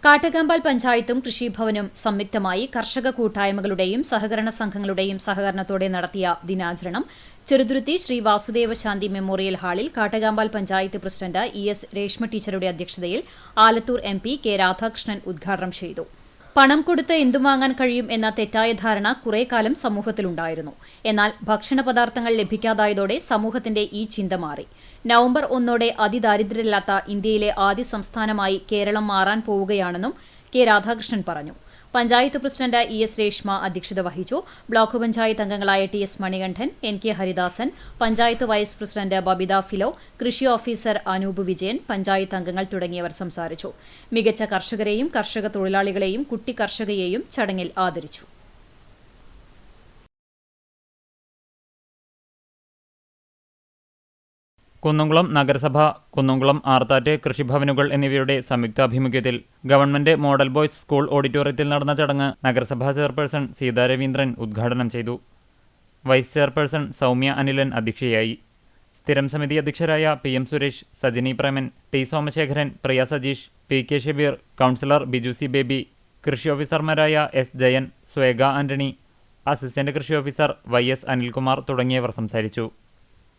കാട്ടകമ്പാൽ പഞ്ചായത്തും കൃഷിഭവനും സംയുക്തമായി കർഷക കൂട്ടായ്മകളുടെയും സഹകരണ സംഘങ്ങളുടെയും സഹകരണത്തോടെ നടത്തിയ ദിനാചരണം ചെറുതുരുത്തി ശ്രീ വാസുദേവ ശാന്തി മെമ്മോറിയൽ ഹാളിൽ കാട്ടകമ്പാൽ പഞ്ചായത്ത് പ്രസിഡന്റ് ES രേഷ്മ ടീച്ചറുടെ അധ്യക്ഷതയിൽ ആലത്തൂർ MP K രാധാകൃഷ്ണൻ ഉദ്ഘാടനം ചെയ്തു. പണം കൊടുത്ത് എന്തും വാങ്ങാൻ കഴിയും എന്ന തെറ്റായ ധാരണ കുറെ കാലം സമൂഹത്തിലുണ്ടായിരുന്നു. എന്നാൽ ഭക്ഷണപദാർത്ഥങ്ങൾ ലഭിക്കാതായതോടെ സമൂഹത്തിന്റെ ഈ ചിന്ത മാറി. നവംബർ 1 അതിദാരിദ്ര്യമില്ലാത്ത ഇന്ത്യയിലെ ആദ്യ സംസ്ഥാനമായി കേരളം മാറാൻ പോവുകയാണെന്നും K രാധാകൃഷ്ണൻ പറഞ്ഞു. പഞ്ചായത്ത് പ്രസിഡന്റ് ES രേഷ്മ അധ്യക്ഷത വഹിച്ചു. ബ്ലോക്ക് പഞ്ചായത്ത് അംഗങ്ങളായ TS Manikandan, NK Haridasan, panchayat vice president Babitha Philo, കൃഷി ഓഫീസർ അനൂപ് വിജയൻ, പഞ്ചായത്ത് അംഗങ്ങൾ തുടങ്ങിയവർ സംസാരിച്ചു. മികച്ച കർഷകരെയും കർഷക തൊഴിലാളികളെയും കുട്ടി കർഷകയെയും ചടങ്ങിൽ ആദരിച്ചു. കുന്നംകുളം നഗരസഭ, കുന്നംകുളം ആർത്താറ്റ് കൃഷിഭവനുകൾ എന്നിവയുടെ സംയുക്താഭിമുഖ്യത്തിൽ ഗവൺമെന്റ് മോഡൽ ബോയ്സ് സ്കൂൾ ഓഡിറ്റോറിയത്തിൽ നടന്ന ചടങ്ങ് നഗരസഭാ ചെയർപേഴ്സൺ സീതാ രവീന്ദ്രൻ ഉദ്ഘാടനം ചെയ്തു. വൈസ് ചെയർപേഴ്സൺ സൗമ്യ അനിലൻ അധ്യക്ഷയായി. സ്ഥിരം സമിതി അധ്യക്ഷരായ PM Suresh, Sajini Preman, T Somasekharan, Priya Sajeesh, PK Shabeer, councillor Biju C Baby, കൃഷി ഓഫീസർമാരായ S Jayan, Swega Antony, assistant കൃഷി ഓഫീസർ YS അനിൽകുമാർ തുടങ്ങിയവർ സംസാരിച്ചു.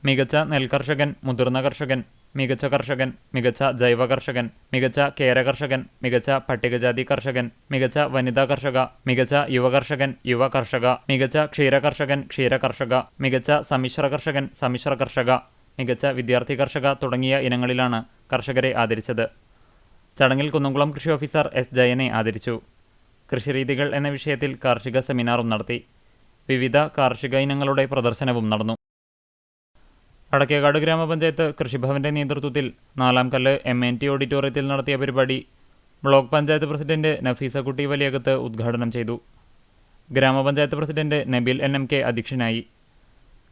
മികച്ച നെൽകർഷകൻ, മുതിർന്ന കർഷകൻ, മികച്ച കർഷകൻ, മികച്ച ജൈവ കർഷകൻ, മികച്ച കേര കർഷകൻ, മികച്ച പട്ടികജാതി കർഷകൻ, മികച്ച വനിതാ കർഷക, മികച്ച യുവകർഷകൻ, യുവ കർഷക, മികച്ച ക്ഷീരകർഷകൻ, ക്ഷീരകർഷക, മികച്ച സമ്മിശ്ര കർഷകൻ, സമ്മിശ്ര കർഷക, മികച്ച വിദ്യാർത്ഥി കർഷക തുടങ്ങിയ ഇനങ്ങളിലാണ് കർഷകരെ ആദരിച്ചത്. ചടങ്ങിൽ കുന്നംകുളം കൃഷി ഓഫീസർ S ജയനെ ആദരിച്ചു. കൃഷിരീതികൾ എന്ന വിഷയത്തിൽ കാർഷിക സെമിനാറും നടത്തി. വിവിധ കാർഷിക ഇനങ്ങളുടെ പ്രദർശനവും നടന്നു. വടക്കേകാട് ഗ്രാമപഞ്ചായത്ത് കൃഷിഭവന്റെ നേതൃത്വത്തിൽ 4-ാം കല്ല് MNT ഓഡിറ്റോറിയത്തിൽ നടത്തിയ പരിപാടി ബ്ലോക്ക് പഞ്ചായത്ത് പ്രസിഡന്റ് നഫീസക്കുട്ടി വലിയകത്ത് ഉദ്ഘാടനം ചെയ്തു. ഗ്രാമപഞ്ചായത്ത് പ്രസിഡന്റ് നബീൽ NMK അധ്യക്ഷനായി.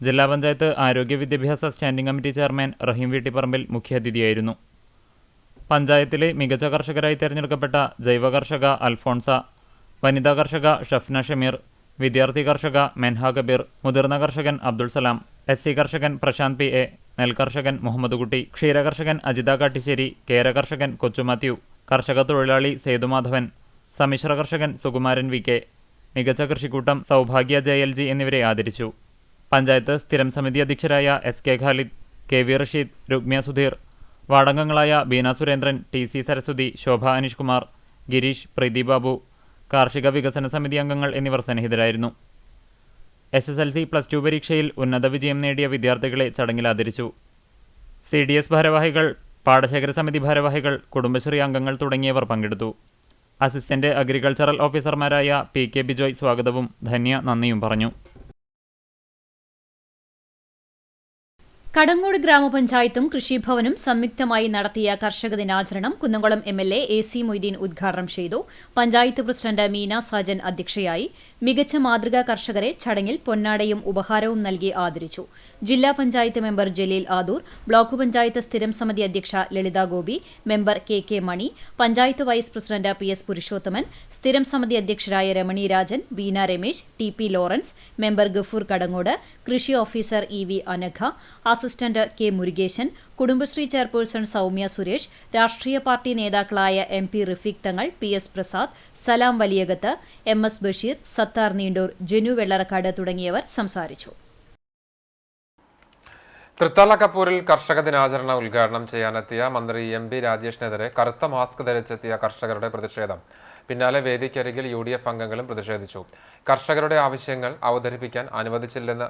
ജില്ലാ പഞ്ചായത്ത് ആരോഗ്യ വിദ്യാഭ്യാസ സ്റ്റാൻഡിംഗ് കമ്മിറ്റി ചെയർമാൻ റഹീം വീട്ടിപ്പറമ്പിൽ മുഖ്യാതിഥിയായിരുന്നു. പഞ്ചായത്തിലെ മികച്ച കർഷകരായി തിരഞ്ഞെടുക്കപ്പെട്ട ജൈവ കർഷക അൽഫോൺസ, വനിതാ കർഷക ഷഫ്ന ഷമീർ, വിദ്യാർത്ഥി കർഷക മെൻഹ കബീർ, മുതിർന്ന കർഷകൻ അബ്ദുൾ സലാം, SC കർഷകൻ പ്രശാന്ത് PA, നെൽകർഷകൻ മുഹമ്മദ് കുട്ടി, ക്ഷീരകർഷകൻ അജിത കാട്ടിശ്ശേരി, കേര കർഷകൻ കൊച്ചു മാത്യു, കർഷക തൊഴിലാളി സേതുമാധവൻ, സമ്മിശ്ര കർഷകൻ സുകുമാരൻ VK, മികച്ച കൃഷിക്കൂട്ടം സൗഭാഗ്യ JLG എന്നിവരെ ആദരിച്ചു. പഞ്ചായത്ത് സ്ഥിരം സമിതി അധ്യക്ഷരായ SK Khalid, KV Rasheed, രുഗ്മ്യ Sudheer, വാർഡംഗങ്ങളായ Beena Surendran, TC Saraswati, ശോഭ അനീഷ് കുമാർ, ഗിരീഷ്, പ്രീതി ബാബു, കാർഷിക വികസന സമിതി അംഗങ്ങൾ എന്നിവർ സന്നിഹിതരായിരുന്നു. SSLC+2 പരീക്ഷയിൽ ഉന്നത വിജയം നേടിയ വിദ്യാർത്ഥികളെ ചടങ്ങിൽ ആദരിച്ചു. CDS ഭാരവാഹികൾ, പാടശേഖര സമിതി ഭാരവാഹികൾ, കുടുംബശ്രീ അംഗങ്ങൾ തുടങ്ങിയവർ പങ്കെടുത്തു. അസിസ്റ്റന്റ് അഗ്രികൾച്ചറൽ ഓഫീസർമാരായ PK ബിജോയ് സ്വാഗതവും ധന്യ നന്ദിയും പറഞ്ഞു. കടങ്ങോട് ഗ്രാമപഞ്ചായത്തും കൃഷിഭവനും സംയുക്തമായി നടത്തിയ കർഷക ദിനാചരണം കുന്നംകുളം MLA AC മൊയ്തീൻ ഉദ്ഘാടനം ചെയ്തു. പഞ്ചായത്ത് പ്രസിഡന്റ് മീന സാജൻ അധ്യക്ഷയായി. മികച്ച മാതൃകാ കർഷകരെ ചടങ്ങിൽ പൊന്നാടയും ഉപഹാരവും നൽകി ആദരിച്ചു. ജില്ലാ പഞ്ചായത്ത് മെമ്പർ ജലീൽ ആദൂർ, ബ്ലോക്ക് പഞ്ചായത്ത് സ്ഥിരം സമിതി അധ്യക്ഷ Lalitha Gopi, member KK Mani, panchayat vice president PS Purushothaman, സ്ഥിരം സമിതി അധ്യക്ഷരായ Ramani Rajan, Beena Ramesh, TP Lawrence, member Gafoor Kadangode, കൃഷി officer EV Anagha, assistant K Murukesan, Kudumbashree chairperson Soumya Suresh, രാഷ്ട്രീയ പാർട്ടി നേതാക്കളായ MP റഫീഖ് തങ്ങൾ, PS പ്രസാദ്, സലാം വലിയകത്ത്, MS ബഷീർ, സത്താർ നീണ്ടൂർ, ജനു വെള്ളറക്കാട് തുടങ്ങിയവർ സംസാരിച്ചു. തൃത്താല കപ്പൂരിൽ കർഷക ദിനാചരണ ഉദ്ഘാടനം ചെയ്യാനെത്തിയ മന്ത്രി MB രാജേഷിനെതിരെ കറുത്ത മാസ്ക് ധരിച്ചെത്തിയ കർഷകരുടെ പ്രതിഷേധം. പിന്നാലെ വേദിക്കരികിൽ UDF അംഗങ്ങളും പ്രതിഷേധിച്ചു. കർഷകരുടെ ആവശ്യങ്ങൾ അവതരിപ്പിക്കാൻ അനുവദിച്ചില്ലെന്ന്,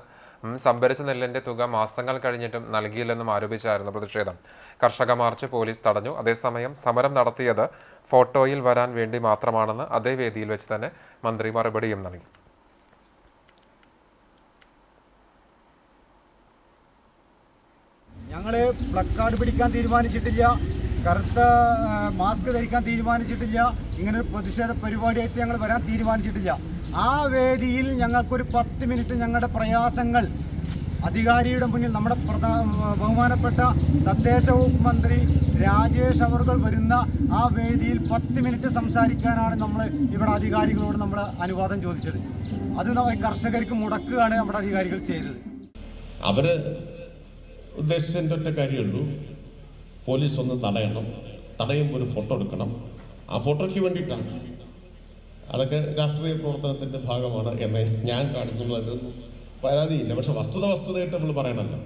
സംഭരിച്ച നെല്ലിന്റെ തുക മാസങ്ങൾ കഴിഞ്ഞിട്ടും നൽകിയില്ലെന്നും ആരോപിച്ചായിരുന്നു പ്രതിഷേധം. കർഷക മാർച്ച് പോലീസ് തടഞ്ഞു. അതേസമയം സമരം നടത്തിയത് ഫോട്ടോയിൽ വരാൻ വേണ്ടി മാത്രമാണെന്ന് അതേ വേദിയിൽ വെച്ച് തന്നെ മന്ത്രി മറുപടിയും നൽകി. ഞങ്ങൾ പ്ലക്കാർഡ് പിടിക്കാൻ തീരുമാനിച്ചിട്ടില്ല, കറുത്ത മാസ്ക് ധരിക്കാൻ തീരുമാനിച്ചിട്ടില്ല, ഇങ്ങനെ പ്രതിഷേധ പരിപാടിയായിട്ട് ഞങ്ങൾ വരാൻ തീരുമാനിച്ചിട്ടില്ല. ആ വേദിയിൽ ഞങ്ങൾക്കൊരു 10 മിനിറ്റ് ഞങ്ങളുടെ പ്രയാസങ്ങൾ അധികാരിയുടെ മുന്നിൽ, നമ്മുടെ ബഹുമാനപ്പെട്ട തദ്ദേശ വകുപ്പ് മന്ത്രി രാജേഷ് അവർ വരുന്ന ആ വേദിയിൽ 10 മിനിറ്റ് സംസാരിക്കാനാണ് നമ്മൾ ഇവിടെ അധികാരികളോട് നമ്മൾ അനുവാദം ചോദിച്ചത്. അത് കർഷകർക്ക് മുടക്കുകയാണ് നമ്മുടെ അധികാരികൾ ചെയ്തത്. അവർ ഉദ്ദേശിച്ചതിൻ്റെ ഒറ്റ കാര്യമുള്ളൂ, പോലീസ് ഒന്ന് തടയണം, തടയുമ്പോൾ ഒരു ഫോട്ടോ എടുക്കണം, ആ ഫോട്ടോയ്ക്ക് വേണ്ടിയിട്ടാണ്. അതൊക്കെ രാഷ്ട്രീയ പ്രവർത്തനത്തിൻ്റെ ഭാഗമാണ് എന്ന് ഞാൻ കാണുന്നുള്ളൂ. അതിലൊന്നും പരാതിയില്ല. പക്ഷെ വസ്തുതയായിട്ട് നമ്മൾ പറയണമല്ലോ.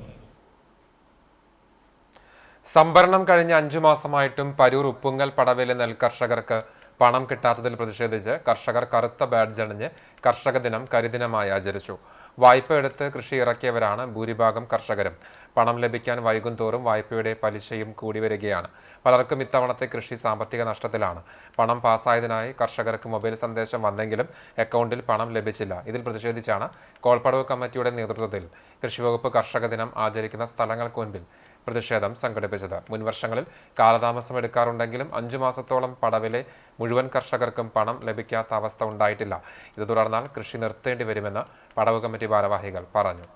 സംഭരണം കഴിഞ്ഞ 5 മാസമായിട്ടും പരൂർ ഉപ്പുങ്കൽ പടവിലെ നെൽകർഷകർക്ക് പണം കിട്ടാത്തതിൽ പ്രതിഷേധിച്ച് കർഷകർ കറുത്ത ബാഡ്ജ് അണിഞ്ഞ് കർഷക ദിനം കരിദിനമായി ആചരിച്ചു. വായ്പ എടുത്ത് കൃഷി ഇറക്കിയവരാണ് ഭൂരിഭാഗം കർഷകരും. പണം ലഭിക്കാൻ വൈകും തോറും വായ്പയുടെ പലിശയും കൂടി വരികയാണ്. പലർക്കും ഇത്തവണത്തെ കൃഷി സാമ്പത്തിക നഷ്ടത്തിലാണ്. പണം പാസ്സായതിനായി കർഷകർക്ക് മൊബൈൽ സന്ദേശം വന്നെങ്കിലും അക്കൗണ്ടിൽ പണം ലഭിച്ചില്ല. ഇതിൽ പ്രതിഷേധിച്ചാണ് കോൾപ്പടവ് കമ്മിറ്റിയുടെ നേതൃത്വത്തിൽ കൃഷിവകുപ്പ് കർഷക ദിനം ആചരിക്കുന്ന സ്ഥലങ്ങൾക്ക് മുൻപിൽ പ്രതിഷേധം സംഘടിപ്പിച്ചത്. മുൻവർഷങ്ങളിൽ കാലതാമസം എടുക്കാറുണ്ടെങ്കിലും 5 മാസത്തോളം പടവിലെ മുഴുവൻ കർഷകർക്കും പണം ലഭിക്കാത്ത അവസ്ഥ ഉണ്ടായിട്ടില്ല. ഇത് തുടർന്നാൽ കൃഷി നിർത്തേണ്ടി വരുമെന്ന് പടവ് കമ്മിറ്റി ഭാരവാഹികൾ പറഞ്ഞു.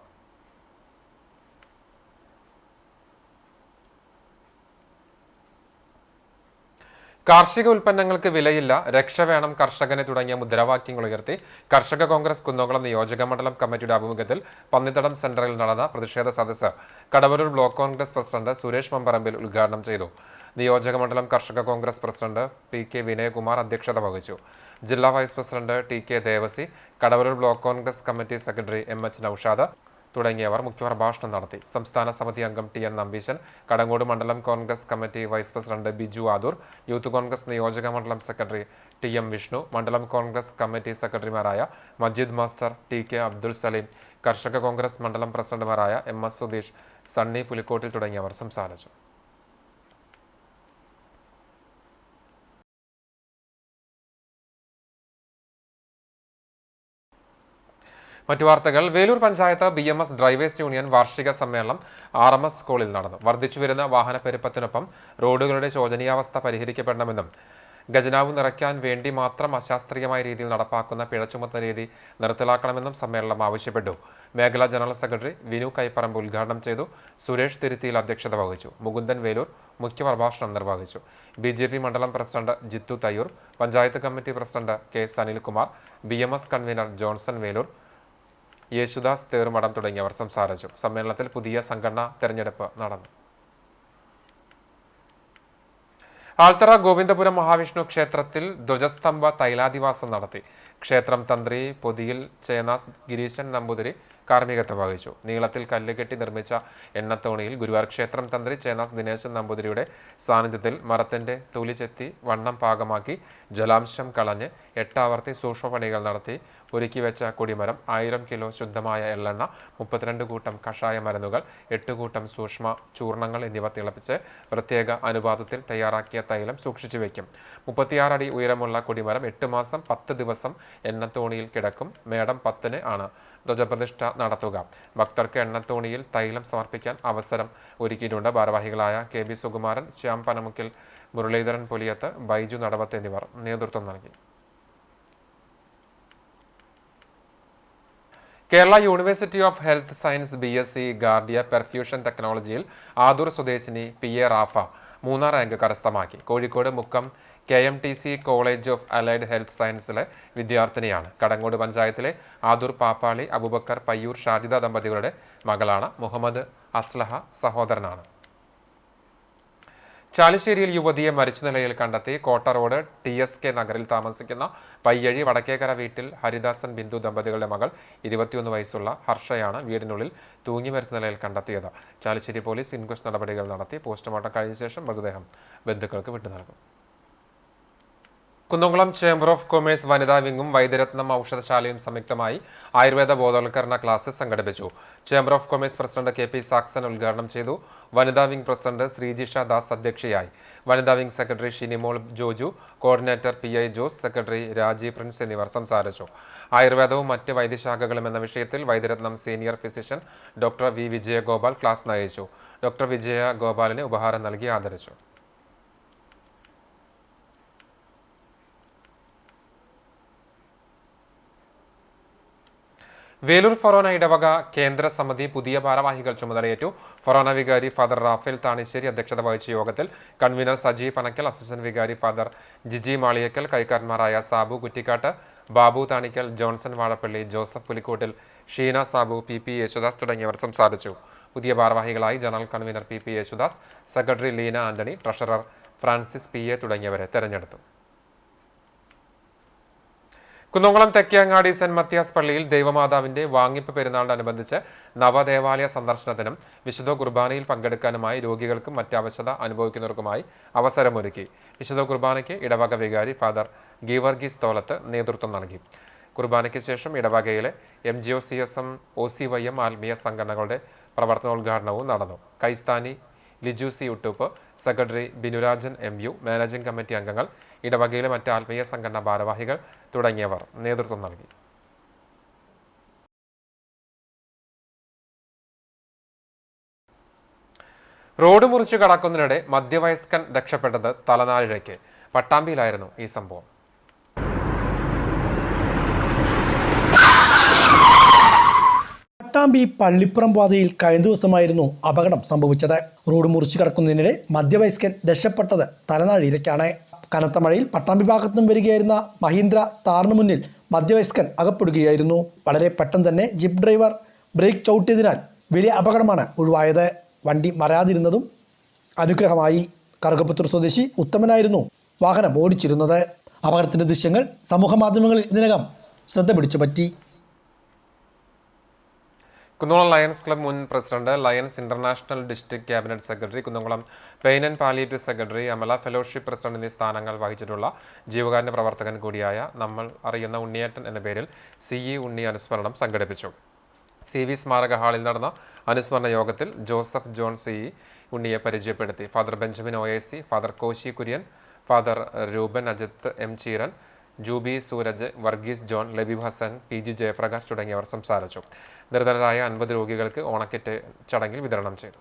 കാർഷിക ഉൽപ്പന്നങ്ങൾക്ക് വിലയില്ല, രക്ഷ വേണം കർഷകനെ തുടങ്ങിയ മുദ്രാവാക്യങ്ങൾ ഉയർത്തി കർഷക കോൺഗ്രസ് കുന്നംകുളം നിയോജക മണ്ഡലം കമ്മിറ്റിയുടെ ആഭിമുഖ്യത്തിൽ പന്നിത്തടം സെന്ററിൽ നടന്ന പ്രതിഷേധ സദസ്സ് കടവലൂർ ബ്ലോക്ക് കോൺഗ്രസ് പ്രസിഡന്റ് സുരേഷ് മമ്പറമ്പിൽ ഉദ്ഘാടനം ചെയ്തു. നിയോജക മണ്ഡലം കർഷക കോൺഗ്രസ് പ്രസിഡന്റ് PK വിനയകുമാർ അധ്യക്ഷത വഹിച്ചു. ജില്ലാ vice president TK Devasi, Kadavallur block Congress committee secretary MH Noushad തുടങ്ങിയവർ മുഖ്യപ്രഭാഷണം നടത്തി. സംസ്ഥാന സമിതി അംഗം TN നമ്പീശൻ, കടങ്ങോട് മണ്ഡലം Congress committee vice president Biju Adoor, youth Congress നിയോജക മണ്ഡലം സെക്രട്ടറി TM വിഷ്ണു, മണ്ഡലം കോൺഗ്രസ് കമ്മിറ്റി സെക്രട്ടറിമാരായ മജീദ് മാസ്റ്റർ, TK അബ്ദുൽ സലീം, കർഷക കോൺഗ്രസ് മണ്ഡലം പ്രസിഡന്റുമാരായ MS സുധീഷ്, സണ്ണി പുലിക്കോട്ടിൽ തുടങ്ങിയവർ സംസാരിച്ചു. മറ്റു വാർത്തകൾ. Velur panchayat BMS drivers union വാർഷിക സമ്മേളനം RMS സ്കൂളിൽ നടന്നു. വർദ്ധിച്ചുവരുന്ന വാഹനപ്പെരുപ്പത്തിനൊപ്പം റോഡുകളുടെ ശോചനീയാവസ്ഥ പരിഹരിക്കപ്പെടണമെന്നും ഖജനാവ് നിറയ്ക്കാൻ വേണ്ടി മാത്രം അശാസ്ത്രീയമായ രീതിയിൽ നടപ്പാക്കുന്ന പിഴ ചുമത്തുന്ന രീതി നിർത്തലാക്കണമെന്നും സമ്മേളനം ആവശ്യപ്പെട്ടു. മേഖലാ ജനറൽ സെക്രട്ടറി വിനു കൈപ്പറമ്പ് ഉദ്ഘാടനം ചെയ്തു. സുരേഷ് തിരുത്തിയിൽ അധ്യക്ഷത വഹിച്ചു. മുകുന്ദൻ വേലൂർ മുഖ്യപ്രഭാഷണം നിർവഹിച്ചു. BJP മണ്ഡലം president Jithu Thayyur, panchayat committee president K Sanilkumar, BMS convener Johnson Veloor, Yesudas Therumadam തുടങ്ങിയവർ സംസാരിച്ചു. സമ്മേളനത്തിൽ പുതിയ സംഘടനാ തെരഞ്ഞെടുപ്പ് നടന്നു. ആൽത്തറ ഗോവിന്ദപുരം മഹാവിഷ്ണു ക്ഷേത്രത്തിൽ ധ്വജസ്തംഭ തൈലാദിവാസം നടത്തി. ക്ഷേത്രം തന്ത്രി പൊതിയിൽ ചേനാസ് ഗിരീശൻ നമ്പൂതിരി കാർമ്മികത്വം വഹിച്ചു. നീളത്തിൽ കല്ലുകെട്ടി നിർമ്മിച്ച എണ്ണത്തോണിയിൽ ഗുരുവായൂർ ക്ഷേത്രം തന്ത്രി ചേനാസ് ദിനേശൻ നമ്പൂതിരിയുടെ സാന്നിധ്യത്തിൽ മരത്തിന്റെ തൊലി ചെത്തി വണ്ണം പാകമാക്കി ജലാംശം കളഞ്ഞ് 8 ആവർത്തി സൂക്ഷ്മപണികൾ നടത്തി ഒരുക്കി വെച്ച കൊടിമരം, 1000 കിലോ ശുദ്ധമായ എള്ളെണ്ണ, 32 കൂട്ടം കഷായ മരുന്നുകൾ, 8 കൂട്ടം സൂക്ഷ്മ ചൂർണങ്ങൾ എന്നിവ തിളപ്പിച്ച് പ്രത്യേക അനുപാതത്തിൽ തയ്യാറാക്കിയ തൈലം സൂക്ഷിച്ചു വയ്ക്കും. 36 അടി ഉയരമുള്ള കൊടിമരം 8 മാസം 10 ദിവസം എണ്ണത്തോണിയിൽ കിടക്കും. മേടം 10-ന് ആണ് ധ്വജപ്രതിഷ്ഠ നടത്തുക. ഭക്തർക്ക് എണ്ണത്തോണിയിൽ തൈലം സമർപ്പിക്കാൻ അവസരം ഒരുക്കിയിട്ടുണ്ട്. ഭാരവാഹികളായ KB സുകുമാരൻ, ശ്യാം പനമുക്കിൽ, മുരളീധരൻ പൊലിയത്ത്, ബൈജു നടവത്ത് എന്നിവർ നേതൃത്വം നൽകി. Kerala university of health science BSc cardio perfusion ടെക്നോളജിയിൽ ആദൂർ സ്വദേശിനി PA റാഫ 3ാം റാങ്ക് കരസ്ഥമാക്കി. Kozhikode Mukkam KMTC college of allied health സയൻസിലെ വിദ്യാർത്ഥിനിയാണ്. കടങ്ങോട് പഞ്ചായത്തിലെ ആദൂർ പാപ്പാളി അബൂബക്കർ പയ്യൂർ ഷാജിദ ദമ്പതികളുടെ മകളാണ്. മുഹമ്മദ് അസ്ലഹ സഹോദരനാണ്. ചാലിശ്ശേരിയിൽ യുവതിയെ മരിച്ച നിലയിൽ കണ്ടെത്തി. കോട്ട റോഡ് TSK നഗറിൽ താമസിക്കുന്ന പയ്യഴി വടക്കേക്കര വീട്ടിൽ ഹരിദാസൻ ബിന്ദു ദമ്പതികളുടെ മകൾ 21 വയസ്സുള്ള ഹർഷയാണ് വീടിനുള്ളിൽ തൂങ്ങി മരിച്ച നിലയിൽ കണ്ടെത്തിയത്. ചാലിശ്ശേരി പോലീസ് ഇൻക്വസ്റ്റ് നടപടികൾ നടത്തി പോസ്റ്റ്മോർട്ടം കഴിഞ്ഞ ശേഷം മൃതദേഹം ബന്ധുക്കൾക്ക് വിട്ടു നൽകും. കുന്നംകുളം ചേംബർ ഓഫ് കൊമേഴ്സ് വനിതാ വിങ്ങും വൈദ്യരത്നം ഔഷധശാലയും സംയുക്തമായി ആയുർവേദ ബോധവൽക്കരണ ക്ലാസ് സംഘടിപ്പിച്ചു. Chamber of commerce president KP Saxon ഉദ്ഘാടനം ചെയ്തു. വനിതാ വിംഗ് പ്രസിഡന്റ് ശ്രീജിഷ ദാസ് അധ്യക്ഷയായി. വനിതാ wing secretary Shinimol Joju, coordinator PI Jose, secretary Rajeev Prince എന്നിവർ സംസാരിച്ചു. ആയുർവേദവും മറ്റ് വൈദ്യശാഖകളും എന്ന വിഷയത്തിൽ Vaidyaratnam senior physician doctor V Vijayagopal class നയിച്ചു. ഡോക്ടർ വിജയഗോപാലിന് ഉപഹാരം നൽകി ആദരിച്ചു. വേലൂർ ഫൊറോന ഇടവക കേന്ദ്ര സമിതി പുതിയ ഭാരവാഹികൾ ചുമതലയേറ്റു. ഫൊറോന വികാരി ഫാദർ റാഫേൽ താണിശ്ശേരി അധ്യക്ഷത വഹിച്ച യോഗത്തിൽ കൺവീനർ സജി പനക്കൽ, അസിസ്റ്റന്റ് വികാരി ഫാദർ ജിജി മാളിയക്കൽ, കൈക്കാരന്മാരായ Sabu Kuttikkatt, Babu Thanikkal, Johnson Vazhappally, Joseph Pulikkottil, Sheena Sabu, PP Yesudas തുടങ്ങിയവർ സംസാരിച്ചു. പുതിയ ഭാരവാഹികളായി general convener PP Yesudas, secretary Leena Antony, treasurer Francis PA തുടങ്ങിയവരെ തെരഞ്ഞെടുത്തു. കുന്നംകുളം തെക്കേങ്ങാടി സെന്റ് മത്തിയാസ് പള്ളിയിൽ ദൈവമാതാവിന്റെ വാങ്ങിപ്പ് പെരുന്നാളിനോടനുബന്ധിച്ച് നവദേവാലയ സന്ദർശനത്തിനും വിശുദ്ധ കുർബാനയിൽ പങ്കെടുക്കാനുമായി രോഗികൾക്കും മറ്റ് അവശത അനുഭവിക്കുന്നവർക്കുമായി അവസരമൊരുക്കി. വിശുദ്ധ കുർബാനയ്ക്ക് ഇടവക വികാരി ഫാദർ ഗീവർഗീസ് തോലത്ത് നേതൃത്വം നൽകി. കുർബാനയ്ക്ക് ശേഷം ഇടവകയിലെ MGOCSM OCYM ആത്മീയ സംഘടനകളുടെ പ്രവർത്തനോദ്ഘാടനവും നടന്നു. കൈസ്ഥാനി Liju C Uttoop, secretary Binurajan MU, managing committee അംഗങ്ങൾ, ഇടവകയിലെ മറ്റ് ആത്മീയ സംഘടനാ ഭാരവാഹികൾ തുടങ്ങിയവർ നേതൃത്വം നൽകി. റോഡ് മുറിച്ച് കടക്കുന്നതിനിടെ മധ്യവയസ്കൻ രക്ഷപ്പെട്ടത് തലനാരിഴയ്ക്ക്. പട്ടാമ്പിയിലായിരുന്നു ഈ സംഭവം. പട്ടാമ്പി പള്ളിപ്പുറം പാതയിൽ കഴിഞ്ഞ ദിവസമായിരുന്നു അപകടം സംഭവിച്ചത്. റോഡ് മുറിച്ചു കടക്കുന്നതിനിടെ മധ്യവയസ്കൻ രക്ഷപ്പെട്ടത് തലനാഴിയിലേക്കാണ്. കനത്ത മഴയിൽ പട്ടാമ്പി ഭാഗത്തുനിന്നും വരികയായിരുന്ന മഹീന്ദ്ര താറിനു മുന്നിൽ മധ്യവയസ്കൻ അകപ്പെടുകയായിരുന്നു. വളരെ പെട്ടെന്ന് തന്നെ ജീപ്പ് ഡ്രൈവർ ബ്രേക്ക് ചവിട്ടിയതിനാൽ വലിയ അപകടമാണ് ഒഴിവായത്. വണ്ടി മറയാതിരുന്നതും അനുഗ്രഹമായി. കറുകപ്പുത്തൂർ സ്വദേശി ഉത്തമനായിരുന്നു വാഹനം ഓടിച്ചിരുന്നത്. അപകടത്തിന്റെ ദൃശ്യങ്ങൾ സമൂഹ മാധ്യമങ്ങളിൽ ഇതിനകം ശ്രദ്ധ പിടിച്ചു പറ്റി. കുന്നംകുളം ലയൺസ് ക്ലബ് മുൻ president, lions international district cabinet secretary, Kunnamkulam pain and palliative secretary, Amala fellowship president എന്നീ സ്ഥാനങ്ങൾ വഹിച്ചിട്ടുള്ള ജീവകാരുണ്യ പ്രവർത്തകൻ കൂടിയായ നമ്മൾ അറിയുന്ന ഉണ്ണിയേട്ടൻ എന്ന പേരിൽ CE ഉണ്ണി അനുസ്മരണം സംഘടിപ്പിച്ചു. CV സ്മാരക ഹാളിൽ നടന്ന അനുസ്മരണ യോഗത്തിൽ ജോസഫ് ജോൺ CE ഉണ്ണിയെ പരിചയപ്പെടുത്തി. Father Benjamin OAC, father Koshy Kurian, father Rupan Ajith M Cheeran, Jubi Sooraj, Varghese John, Labeeb Hassan, PG Jayaprakash തുടങ്ങിയവർ സംസാരിച്ചു. നിർധനരായ 50 രോഗികൾക്ക് ഓണക്കിറ്റ് ചടങ്ങിൽ വിതരണം ചെയ്തു.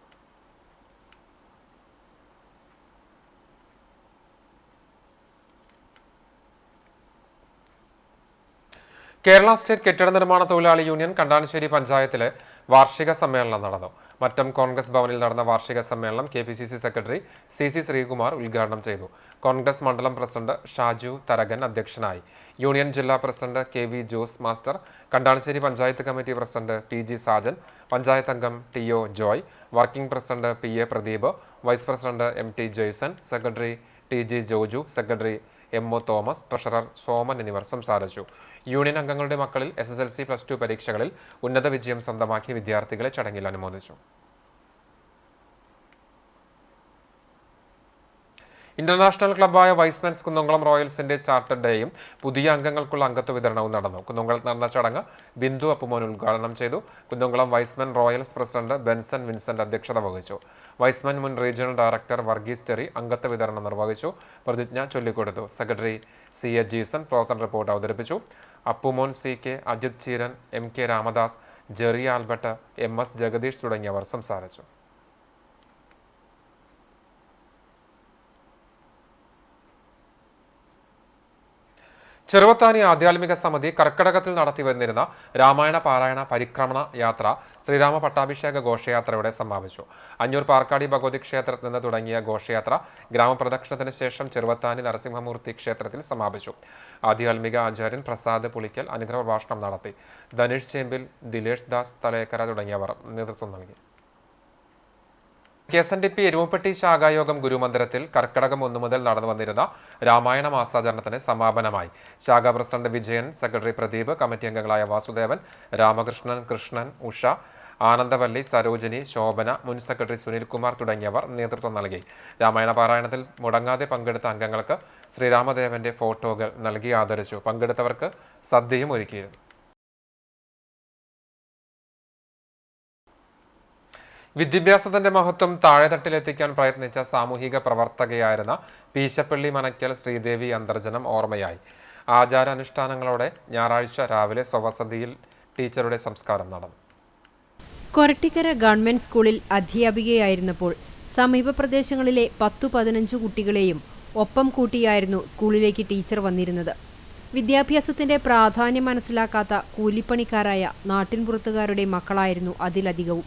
കേരള സ്റ്റേറ്റ് കെട്ടിട നിർമ്മാണ തൊഴിലാളി യൂണിയൻ കണ്ടാനശ്ശേരി പഞ്ചായത്തിലെ വാർഷിക സമ്മേളനം നടന്നു. മറ്റം കോൺഗ്രസ് ഭവനിൽ നടന്ന വാർഷിക സമ്മേളനം KPCC സെക്രട്ടറി CC ശ്രീകുമാർ ഉദ്ഘാടനം ചെയ്തു. കോൺഗ്രസ് മണ്ഡലം പ്രസിഡന്റ് ഷാജു തരകൻ അധ്യക്ഷനായി. യൂണിയൻ ജില്ലാ president KV Jose master, Kandanassery panchayat committee president PG Sajan, panchayat അംഗം TO Joy, working president PA Pradeep, vice president MT Joyson, secretary TG Joju, secretary MO Thomas, treasurer Soman എന്നിവർ സംസാരിച്ചു. യൂണിയൻ അംഗങ്ങളുടെ മക്കളിൽ SSLC, +2 പരീക്ഷകളിൽ ഉന്നത വിജയം സ്വന്തമാക്കിയ വിദ്യാർത്ഥികളെ ചടങ്ങിൽ അനുമോദിച്ചു. ഇന്റർനാഷണൽ ക്ലബ്ബായ വൈസ്മെൻസ് കുന്നംകുളം റോയൽസിന്റെ ചാർട്ടർ ഡേയും പുതിയ അംഗങ്ങൾക്കുള്ള അംഗത്വ വിതരണവും നടന്നു. കുന്നംകുളത്ത് നടന്ന ചടങ്ങ് ബിന്ദു അപ്പുമോൻ ഉദ്ഘാടനം ചെയ്തു. Kunnamkulam wise men Royals president Benson Vincent അധ്യക്ഷത വഹിച്ചു. വൈസ്മെൻ മുൻ റീജിയണൽ ഡയറക്ടർ വർഗീസ് ചെറി അംഗത്വ വിതരണം നിർവഹിച്ചു. പ്രതിജ്ഞ ചൊല്ലിക്കൊടുത്തു. സെക്രട്ടറി CA ജീസൺ പ്രവർത്തന റിപ്പോർട്ട് അവതരിപ്പിച്ചു. Appumon, CK Ajith Cheeran, MK Ramadas, Jerry Albert, MS Jagadeesh തുടങ്ങിയവർ സംസാരിച്ചു. ചെറുവത്താനി ആധ്യാത്മിക സമിതി കർക്കടകത്തിൽ നടത്തി വന്നിരുന്ന രാമായണ പാരായണ പരിക്രമണ യാത്ര ശ്രീരാമ പട്ടാഭിഷേക ഘോഷയാത്രയോടെ സമാപിച്ചു. അഞ്ഞൂർ പാർക്കാടി ഭഗവതി ക്ഷേത്രത്തിൽ നിന്ന് തുടങ്ങിയ ഘോഷയാത്ര ഗ്രാമപ്രദക്ഷിണത്തിന് ശേഷം ചെറുവത്താനി നരസിംഹമൂർത്തി ക്ഷേത്രത്തിൽ സമാപിച്ചു. ആധ്യാത്മിക ആചാര്യൻ പ്രസാദ് പുളിക്കൽ അനുഗ്രഹ പ്രഭാഷണം നടത്തി. ധനുഷ് ചേമ്പിൽ, ദിലേഷ് ദാസ് തലേക്കര തുടങ്ങിയവർ നേതൃത്വം നൽകി. KSNDP എരുമപ്പെട്ടി ശാഖായോഗം ഗുരുമന്ദിരത്തിൽ കർക്കടകം 1 മുതൽ നടന്നു വന്നിരുന്ന രാമായണ മാസാചരണത്തിന് സമാപനമായി. ശാഖാ president Vijayan, secretary Pradeep, committee അംഗങ്ങളായ വാസുദേവൻ, രാമകൃഷ്ണൻ, കൃഷ്ണൻ, ഉഷ, ആനന്ദവല്ലി, സരോജിനി, ശോഭന, മുൻ സെക്രട്ടറി സുനിൽകുമാർ തുടങ്ങിയവർ നേതൃത്വം നൽകി. രാമായണ പാരായണത്തിൽ മുടങ്ങാതെ പങ്കെടുത്ത അംഗങ്ങൾക്ക് ശ്രീരാമദേവന്റെ ഫോട്ടോകൾ നൽകി ആദരിച്ചു. പങ്കെടുത്തവർക്ക് സദ്യയും ഒരുക്കിയിരുന്നു. വിദ്യാഭ്യാസത്തിന്റെ മഹത്വം താഴെത്തട്ടിലെത്തിക്കാൻ പ്രയത്നിച്ച സാമൂഹിക പ്രവർത്തകയായിരുന്ന പീശപ്പള്ളി മനക്കൽ ശ്രീദേവി അന്തർജനം ഓർമ്മയായി. ആചാരാനുഷ്ഠാനങ്ങളോടെ ഞായറാഴ്ച രാവിലെ സ്വവസതിയിൽ ടീച്ചറുടെ സംസ്കാരം നടന്നു. കൊരട്ടിക്കര ഗവൺമെന്റ് സ്കൂളിൽ അധ്യാപികയായിരുന്നപ്പോൾ സമീപ പ്രദേശങ്ങളിലെ 10-15 കുട്ടികളെയും ഒപ്പം കൂട്ടിയായിരുന്നു സ്കൂളിലേക്ക് ടീച്ചർ വന്നിരുന്നത്. വിദ്യാഭ്യാസത്തിന്റെ പ്രാധാന്യം മനസ്സിലാക്കാത്ത കൂലിപ്പണിക്കാരായ നാട്ടിൻപുറത്തുകാരുടെ മക്കളായിരുന്നു അതിലധികവും.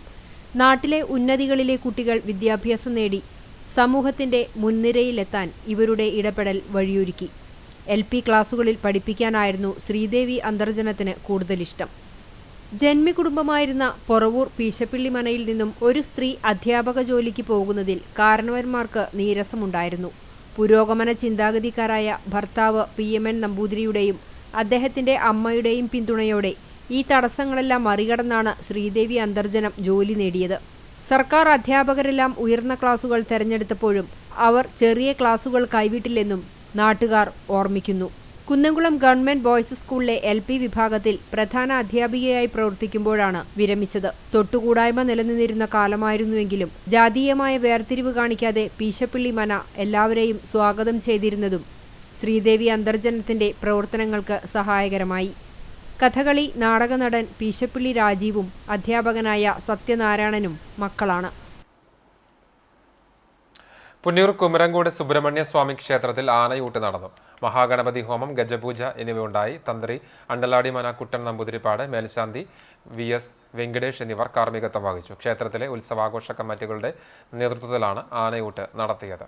നാട്ടിലെ ഉന്നതികളിലെ കുട്ടികൾ വിദ്യാഭ്യാസം നേടി സമൂഹത്തിന്റെ മുൻനിരയിലെത്താൻ ഇവരുടെ ഇടപെടൽ വഴിയൊരുക്കി. LP ക്ലാസുകളിൽ പഠിപ്പിക്കാനായിരുന്നു ശ്രീദേവി അന്തർജനത്തിന് കൂടുതലിഷ്ടം. ജന്മികുടുംബമായിരുന്ന പൊറവൂർ പീശപ്പള്ളി മനയിൽ നിന്നും ഒരു സ്ത്രീ അധ്യാപക ജോലിക്ക് പോകുന്നതിൽ കാരണവന്മാർക്ക് നീരസമുണ്ടായിരുന്നു. പുരോഗമന ചിന്താഗതിക്കാരായ ഭർത്താവ് PMN നമ്പൂതിരിയുടെയും അദ്ദേഹത്തിന്റെ അമ്മയുടെയും പിന്തുണയോടെ ഈ തടസ്സങ്ങളെല്ലാം മറികടന്നാണ് ശ്രീദേവി അന്തർജനം ജോലി നേടിയത്. സർക്കാർ അധ്യാപകരെല്ലാം ഉയർന്ന ക്ലാസുകൾ തെരഞ്ഞെടുത്തപ്പോഴും അവർ ചെറിയ ക്ലാസുകൾ കൈവിട്ടില്ലെന്നും നാട്ടുകാർ ഓർമ്മിക്കുന്നു. കുന്നംകുളം ഗവൺമെന്റ് ബോയ്സ് സ്കൂളിലെ LP വിഭാഗത്തിൽ പ്രധാന അധ്യാപികയായി പ്രവർത്തിക്കുമ്പോഴാണ് വിരമിച്ചത്. തൊട്ടുകൂടായ്മ നിലനിന്നിരുന്ന കാലമായിരുന്നുവെങ്കിലും ജാതീയമായ വേർതിരിവ് കാണിക്കാതെ പീശപ്പള്ളി മന എല്ലാവരെയും സ്വാഗതം ചെയ്തിരുന്നതും ശ്രീദേവി അന്തർജനത്തിന്റെ പ്രവർത്തനങ്ങൾക്ക് സഹായകരമായി. കഥകളി നാടകനടൻ പീശപ്പള്ളി രാജീവും അധ്യാപകനായ സത്യനാരായണനും മക്കളാണ്. പുന്നൂർ കുമരങ്കോട് സുബ്രഹ്മണ്യ സ്വാമി ക്ഷേത്രത്തിൽ ആനയൂട്ട് നടന്നു. മഹാഗണപതി ഹോമം, ഗജപൂജ എന്നിവയുണ്ടായി. തന്ത്രി അണ്ടലാടി മന കുട്ടൻ നമ്പൂതിരിപ്പാട്, മേൽശാന്തി VS വെങ്കടേഷ് എന്നിവർ കാർമ്മികത്വം വഹിച്ചു. ക്ഷേത്രത്തിലെ ഉത്സവാഘോഷ കമ്മിറ്റികളുടെ നേതൃത്വത്തിലാണ് ആനയൂട്ട് നടത്തിയത്.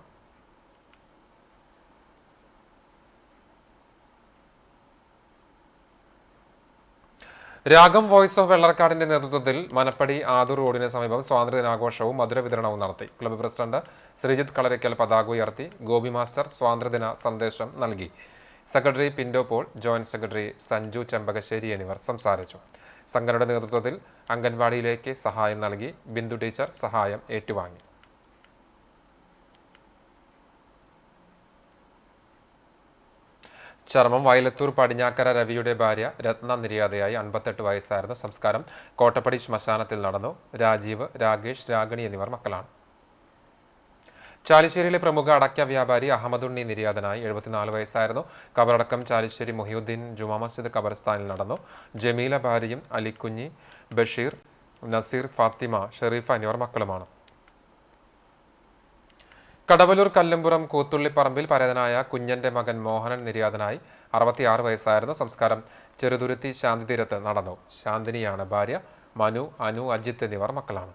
രാഗം വോയിസ് ഓഫ് വെള്ളർക്കാടിന്റെ നേതൃത്വത്തിൽ മനപ്പടി ആദൂർ റോഡിന് സമീപം സ്വാതന്ത്ര്യദിനാഘോഷവും മധുര വിതരണവും നടത്തി. ക്ലബ്ബ് പ്രസിഡന്റ് ശ്രീജിത്ത് കളരിക്കൽ പതാക ഉയർത്തി. ഗോപി മാസ്റ്റർ സ്വാതന്ത്ര്യദിന സന്ദേശം നൽകി. Secretary Pinto Paul, joint secretary Sanju Chembakassery എന്നിവർ സംസാരിച്ചു. സംഘടനയുടെ നേതൃത്വത്തിൽ അംഗൻവാടിയിലേക്ക് സഹായം നൽകി. ബിന്ദു ടീച്ചർ സഹായം ഏറ്റുവാങ്ങി. ചർമ്മം വയലത്തൂർ പടിഞ്ഞാക്കര രവിയുടെ ഭാര്യ രത്ന നിര്യാതയായി. 58 വയസ്സായിരുന്നു. സംസ്കാരം കോട്ടപ്പടി ശ്മശാനത്തിൽ നടന്നു. രാജീവ്, രാകേഷ്, രാഗിണി എന്നിവർ മക്കളാണ്. ചാലിശ്ശേരിയിലെ പ്രമുഖ അടയ്ക്ക വ്യാപാരി അഹമ്മദുണ്ണി നിര്യാതനായി. 74 വയസ്സായിരുന്നു. കബറടക്കം ചാലിശ്ശേരി മുഹിയുദ്ദീൻ ജുമാ മസ്ജിദ് ഖബർസ്ഥാനിൽ നടന്നു. ജമീല ഭാര്യയും അലിക്കുഞ്ഞി, ബഷീർ, നസീർ, ഫാത്തിമ, ഷെറീഫ എന്നിവർ മക്കളുമാണ്. കടവലൂർ കല്ലുംപുറം കൂത്തുള്ളിപ്പറമ്പിൽ പരേതനായ കുഞ്ഞന്റെ മകൻ മോഹനൻ നിര്യാതനായി. 66 വയസ്സായിരുന്നു. സംസ്കാരം ചെറുതുരുത്തി ശാന്തി തീരത്ത് നടന്നു. ശാന്തിനിയാണ് ഭാര്യ. മനു, അനു, അജിത്ത് എന്നിവർ മക്കളാണ്.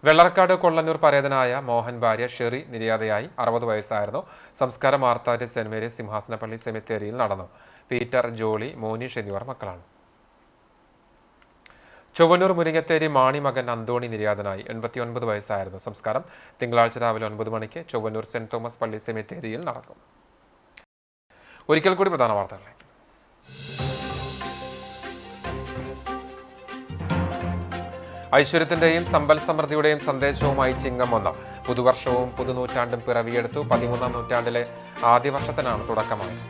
വെള്ളർക്കാട് കൊള്ളന്നൂർ പരേതനായ മോഹൻ ഭാര്യ ഷെറി നിര്യാതയായി. 60 വയസ്സായിരുന്നു. സംസ്കാരം ആർത്താരി സെന്റ് മേരീസ് സിംഹാസനപ്പള്ളി സെമിത്തേരിയിൽ നടന്നു. പീറ്റർ, ജോളി, മോനീഷ് എന്നിവർ മക്കളാണ്. ചൊവ്വന്നൂർ മുരിങ്ങത്തേരി മാണി മകൻ അന്തോണി നിര്യാതനായി. 89 വയസ്സായിരുന്നു. സംസ്കാരം തിങ്കളാഴ്ച രാവിലെ 9 മണിക്ക് ചൊവ്വന്നൂർ സെന്റ് തോമസ് പള്ളി സെമിത്തേരിയിൽ നടക്കും. ഒരിക്കൽ കൂടി പ്രധാന വാർത്തകളിലേക്ക്. ഐശ്വര്യത്തിന്റെയും സമ്പൽ സമൃദ്ധിയുടെയും സന്ദേശവുമായി ചിങ്ങം 1. പുതുവർഷവും പുതുനൂറ്റാണ്ടും പിറവിയെടുത്തു. 13ാം നൂറ്റാണ്ടിലെ ആദ്യ വർഷത്തിനാണ് തുടക്കമായത്.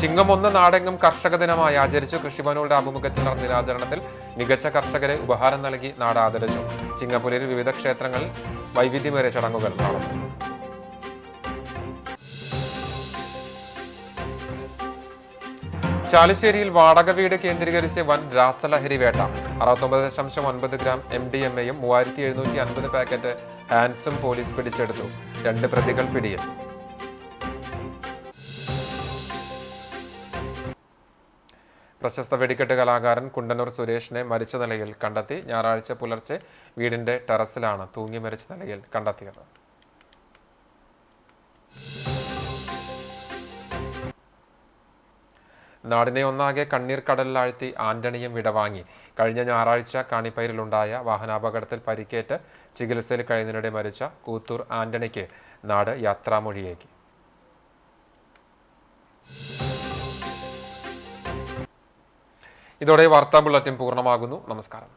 ചിങ്ങം 1 നാടെങ്ങും കർഷക ദിനമായി ആചരിച്ചു. കൃഷിഭവനുകളുടെ ആഭിമുഖ്യത്തിൽ നടന്ന ദിനാചരണത്തിൽ മികച്ച കർഷകരെ ഉപഹാരം നൽകി നാട് ആദരിച്ചു. ചിങ്ങപ്പുലരിൽ വിവിധ ക്ഷേത്രങ്ങളിൽ വൈവിധ്യമേറിയ ചടങ്ങുകൾ നടന്നു. ചാലിശ്ശേരിയിൽ വാടക വീട് കേന്ദ്രീകരിച്ച് വൻ രാസലഹരി വേട്ട. 69.9 ഗ്രാം MDMA-യും 3750 പാക്കറ്റ് ഹാൻസും പോലീസ് പിടിച്ചെടുത്തു. 2 പ്രതികൾ പിടിയിൽ. പ്രശസ്ത വെടിക്കെട്ട് കലാകാരൻ കുണ്ടന്നൂർ സുരേഷിനെ മരിച്ച നിലയിൽ കണ്ടെത്തി. ഞായറാഴ്ച പുലർച്ചെ വീടിന്റെ ടെറസിലാണ് തൂങ്ങി മരിച്ച നിലയിൽ കണ്ടെത്തിയത്. നാടിനെ ഒന്നാകെ കണ്ണീർ കടലിലാഴ്ത്തി ആന്റണിയും വിടവാങ്ങി. കഴിഞ്ഞ ഞായറാഴ്ച കാണിപ്പൈരിലുണ്ടായ വാഹനാപകടത്തിൽ പരിക്കേറ്റ് ചികിത്സയിൽ കഴിയുന്നതിനിടെ മരിച്ച കൂത്തൂർ ആന്റണിക്ക് നാട് യാത്രാമൊഴിയേകി. ഇതോടെ വാർത്താ ബുള്ളറ്റിൻ പൂർണ്ണമാകുന്നു. നമസ്കാരം.